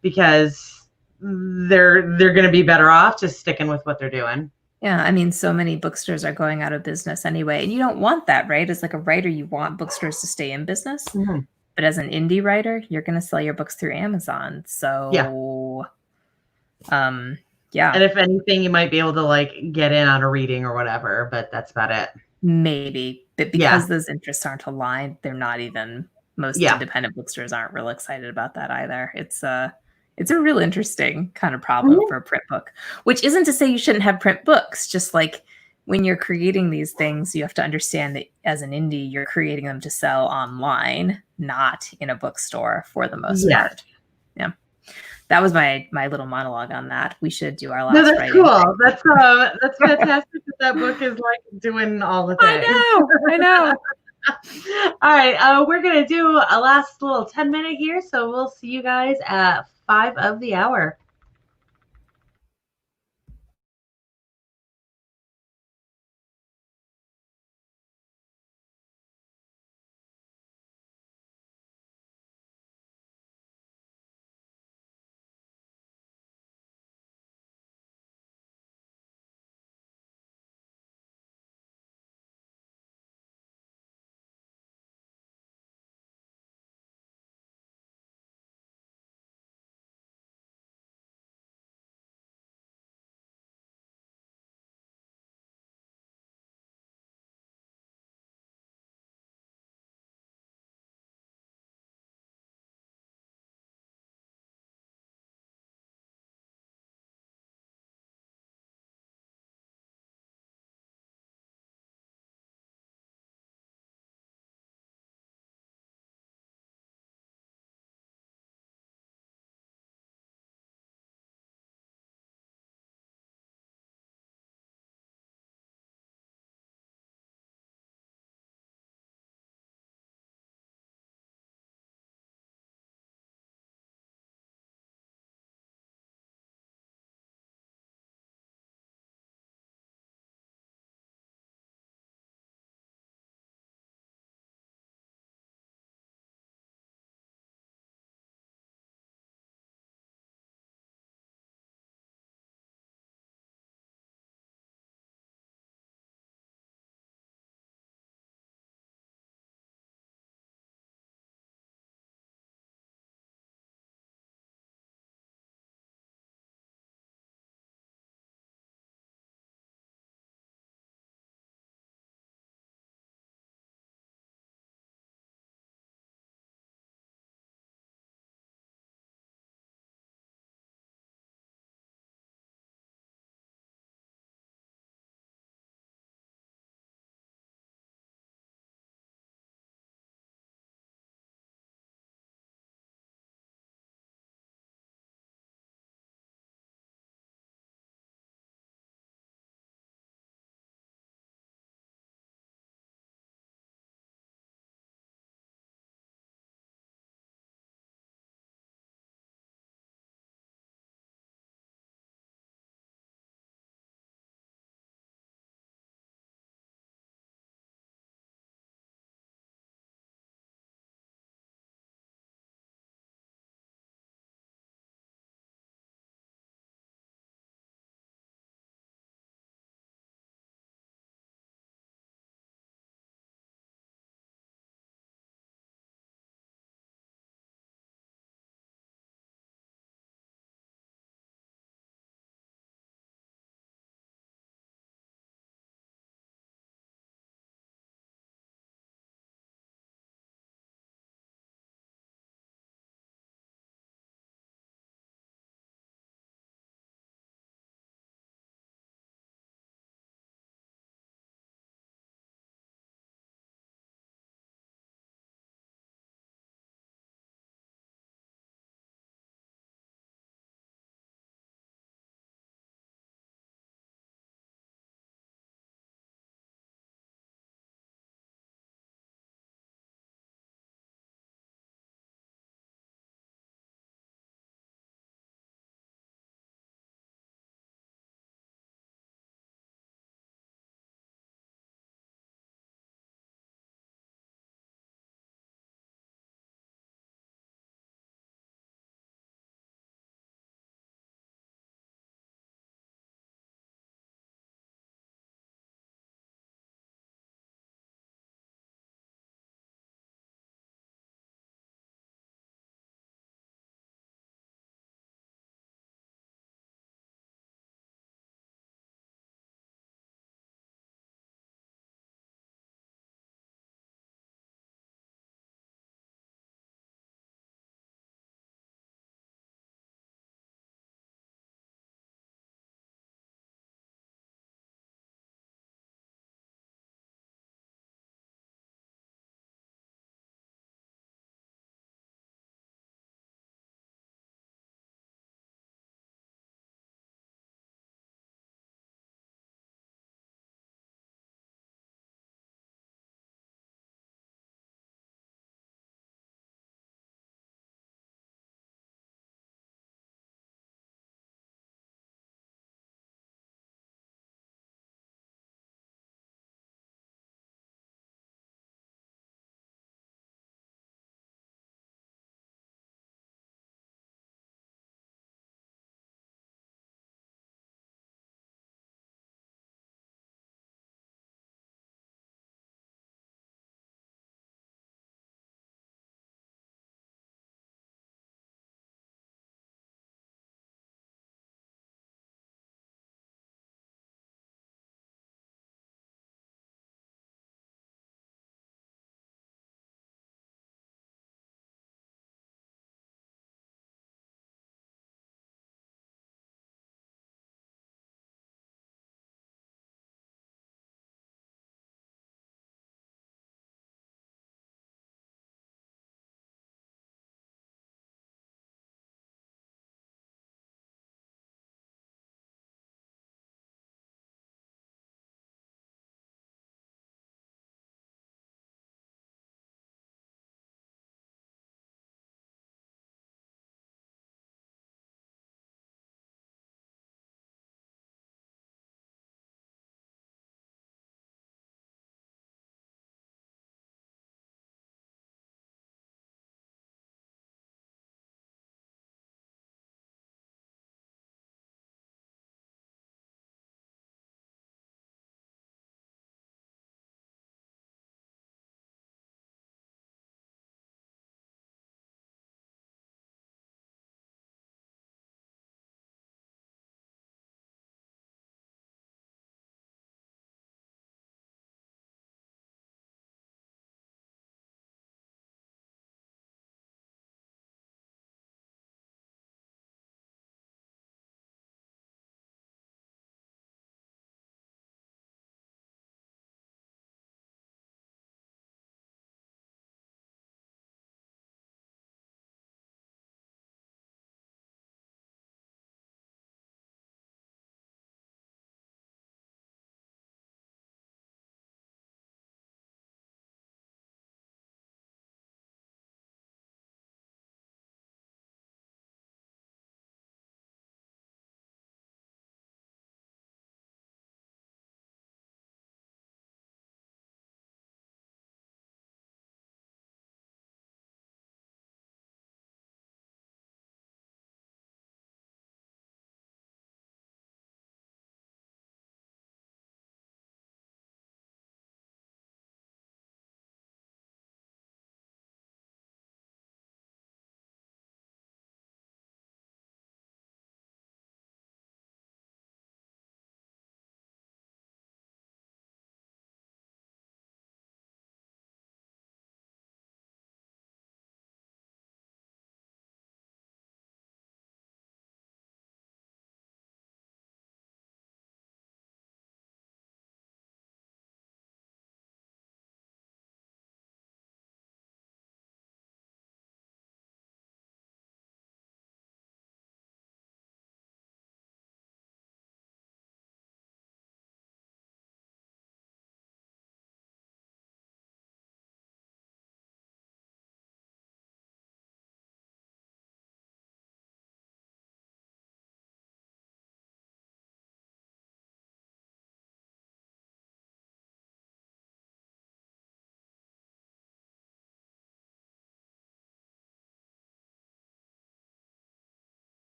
because they're going to be better off just sticking with what they're doing. Yeah, I mean, so many bookstores are going out of business anyway, and you don't want that, right? As like a writer, you want bookstores to stay in business. Mm-hmm. But as an indie writer, you're going to sell your books through Amazon. So, yeah. And if anything, you might be able to like get in on a reading or whatever, but that's about it. Maybe. But because those interests aren't aligned, they're not even, most independent bookstores aren't real excited about that either. It's a real interesting kind of problem for a print book, which isn't to say you shouldn't have print books. Just like when you're creating these things, you have to understand that as an indie, you're creating them to sell online, not in a bookstore for the most part. Yeah. That was my little monologue on that. We should do our last. No, that's writing. Cool. That's fantastic that book is like doing all the things. I know. All right. We're going to do a last little 10-minute here. So we'll see you guys at 5 of the hour.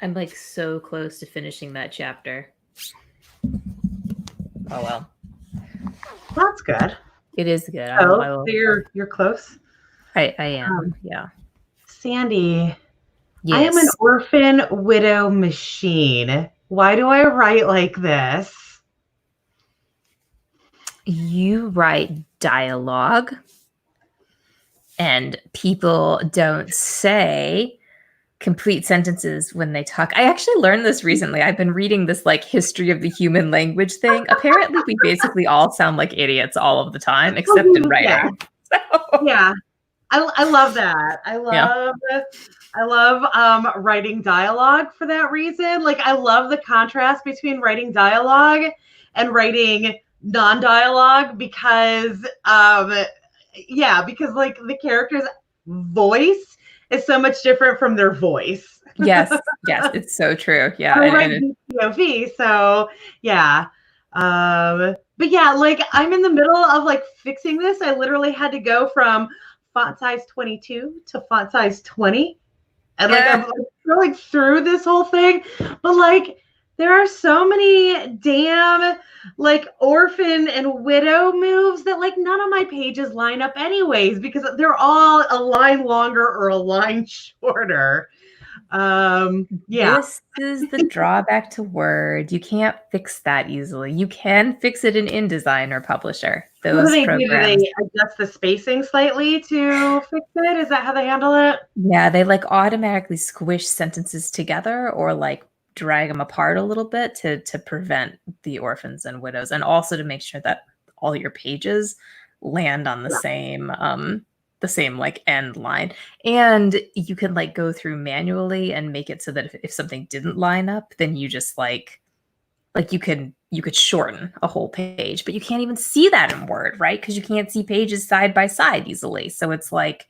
I'm like so close to finishing that chapter. Oh well. That's good. It is good. So you're close. I am. Yeah. Sandy, I am an Yes. orphan widow machine. Why do I write like this? You write dialogue, and people don't say complete sentences when they talk. I actually learned this recently. I've been reading this like history of the human language thing. Apparently, we basically all sound like idiots all of the time, except in writing. Yeah. So. Yeah. I love that. I love writing dialogue for that reason. Like, I love the contrast between writing dialogue and writing non-dialogue because because like the character's voice is so much different from their voice. Yes, it's so true. Yeah. I write POV, so yeah. But yeah, like I'm in the middle of like fixing this. I literally had to go from font size 22 to font size 20. And like I'm going through this whole thing. But like there are so many damn like orphan and widow moves that like none of my pages line up anyways because they're all a line longer or a line shorter. This is the drawback to Word. You can't fix that easily. You can fix it in InDesign or Publisher. Those programs. Do they adjust the spacing slightly to fix it? Is that how they handle it? Yeah, they like automatically squish sentences together or like drag them apart a little bit to prevent the orphans and widows, and also to make sure that all your pages land on the same like end line. And you can like go through manually and make it so that if something didn't line up, then you just like you could shorten a whole page, but you can't even see that in Word, right? Because you can't see pages side by side easily. So it's like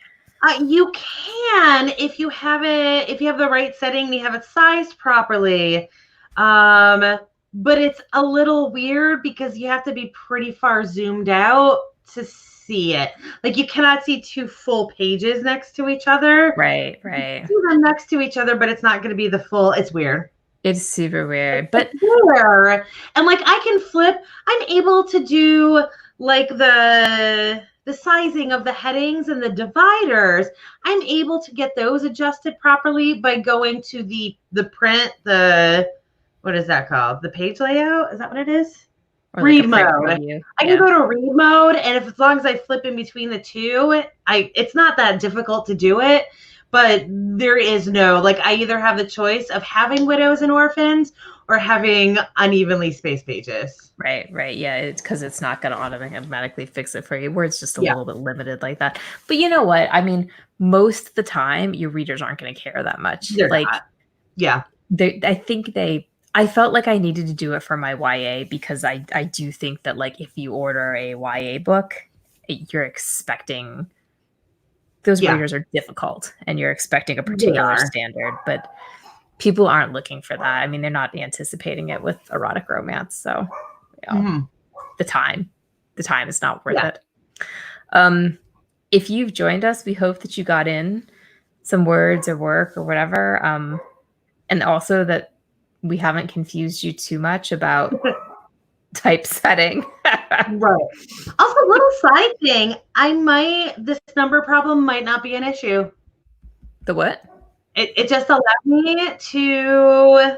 you can if you have the right setting and you have it sized properly. But it's a little weird because you have to be pretty far zoomed out to see it. Like you cannot see two full pages next to each other. Right. You can see them next to each other, but it's not going to be the full. It's weird. It's super weird. But and like I can flip. I'm able to do like the sizing of the headings and the dividers. I'm able to get those adjusted properly by going to the print, what is that called? The page layout? Is that what it is? Read mode. I can go to read mode, and as long as I flip in between the two, it's not that difficult to do it. But there is no, like, I either have the choice of having widows and orphans or having unevenly spaced pages. Right. Yeah, it's because it's not going to automatically fix it for you. Word's just a little bit limited like that. But you know what? I mean, most of the time, your readers aren't going to care that much. They're not. Yeah. I felt like I needed to do it for my YA because I do think that, like, if you order a YA book, you're expecting... Those readers are difficult and you're expecting a particular standard, but people aren't looking for that. I mean, they're not anticipating it with erotic romance. So the time is not worth it. If you've joined us, we hope that you got in some words or work or whatever. And also that we haven't confused you too much about typesetting. Right. Also, little side thing, this number problem might not be an issue. The what? It just allowed me to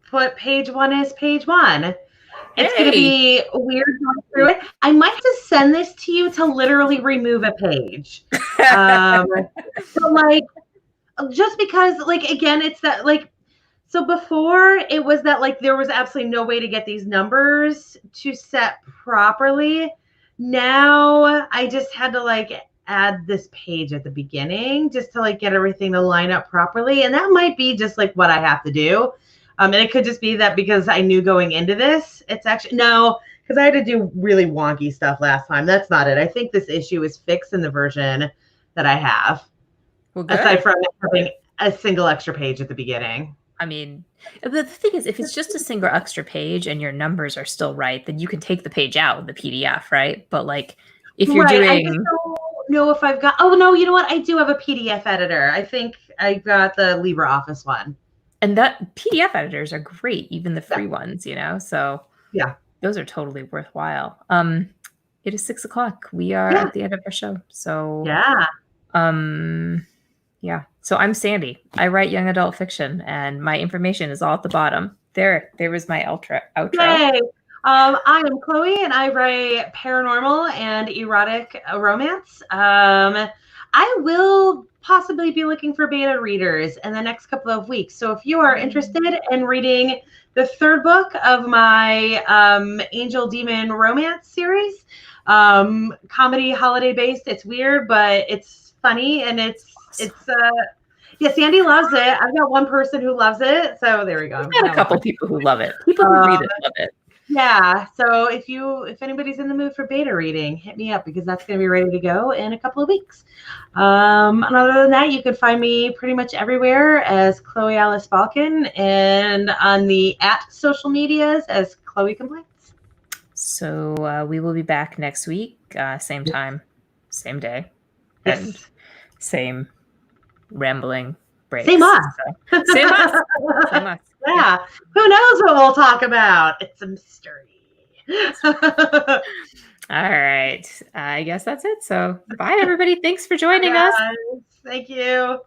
put page 1 as page 1. It's going to be weird going through it. I might just send this to you to literally remove a page. So like, just because, like, again, it's that, like, so before it was that like there was absolutely no way to get these numbers to set properly. Now I just had to like add this page at the beginning just to like get everything to line up properly. And that might be just like what I have to do. And it could just be that because I knew going into this, it's actually because I had to do really wonky stuff last time. That's not it. I think this issue is fixed in the version that I have. Well, aside from having a single extra page at the beginning. I mean, the thing is, if it's just a single extra page and your numbers are still right, then you can take the page out of the PDF, right? But like, if you're doing... know if I've got. Oh no, you know what? I do have a PDF editor. I think I got the LibreOffice one. And that PDF editors are great, even the free Yeah. ones, you know. So Yeah. those are totally worthwhile. It is 6 o'clock. We are Yeah. at the end of our show. So Yeah. yeah. So I'm Sandy. I write young adult fiction, and my information is all at the bottom. There was my outro. Yay. I am Chloe, and I write paranormal and erotic romance. I will possibly be looking for beta readers in the next couple of weeks. So if you are interested in reading the third book of my Angel Demon romance series, comedy holiday based, it's weird, but it's funny, and it's yeah, Sandy loves it. I've got one person who loves it, so there we go. We've got a couple people who love it. People who read it love it. Yeah. So if anybody's in the mood for beta reading, hit me up because that's going to be ready to go in a couple of weeks. And other than that, you can find me pretty much everywhere as Chloe Alice Balkin, and on the social medias as Chloe Complaints. So we will be back next week, same time, same day, Yes. and same rambling breaks. Same us. So, same us. Same us. Yeah. Who knows what we'll talk about? It's a mystery. All right. I guess that's it. So bye, everybody. Thanks for joining us. Thank you.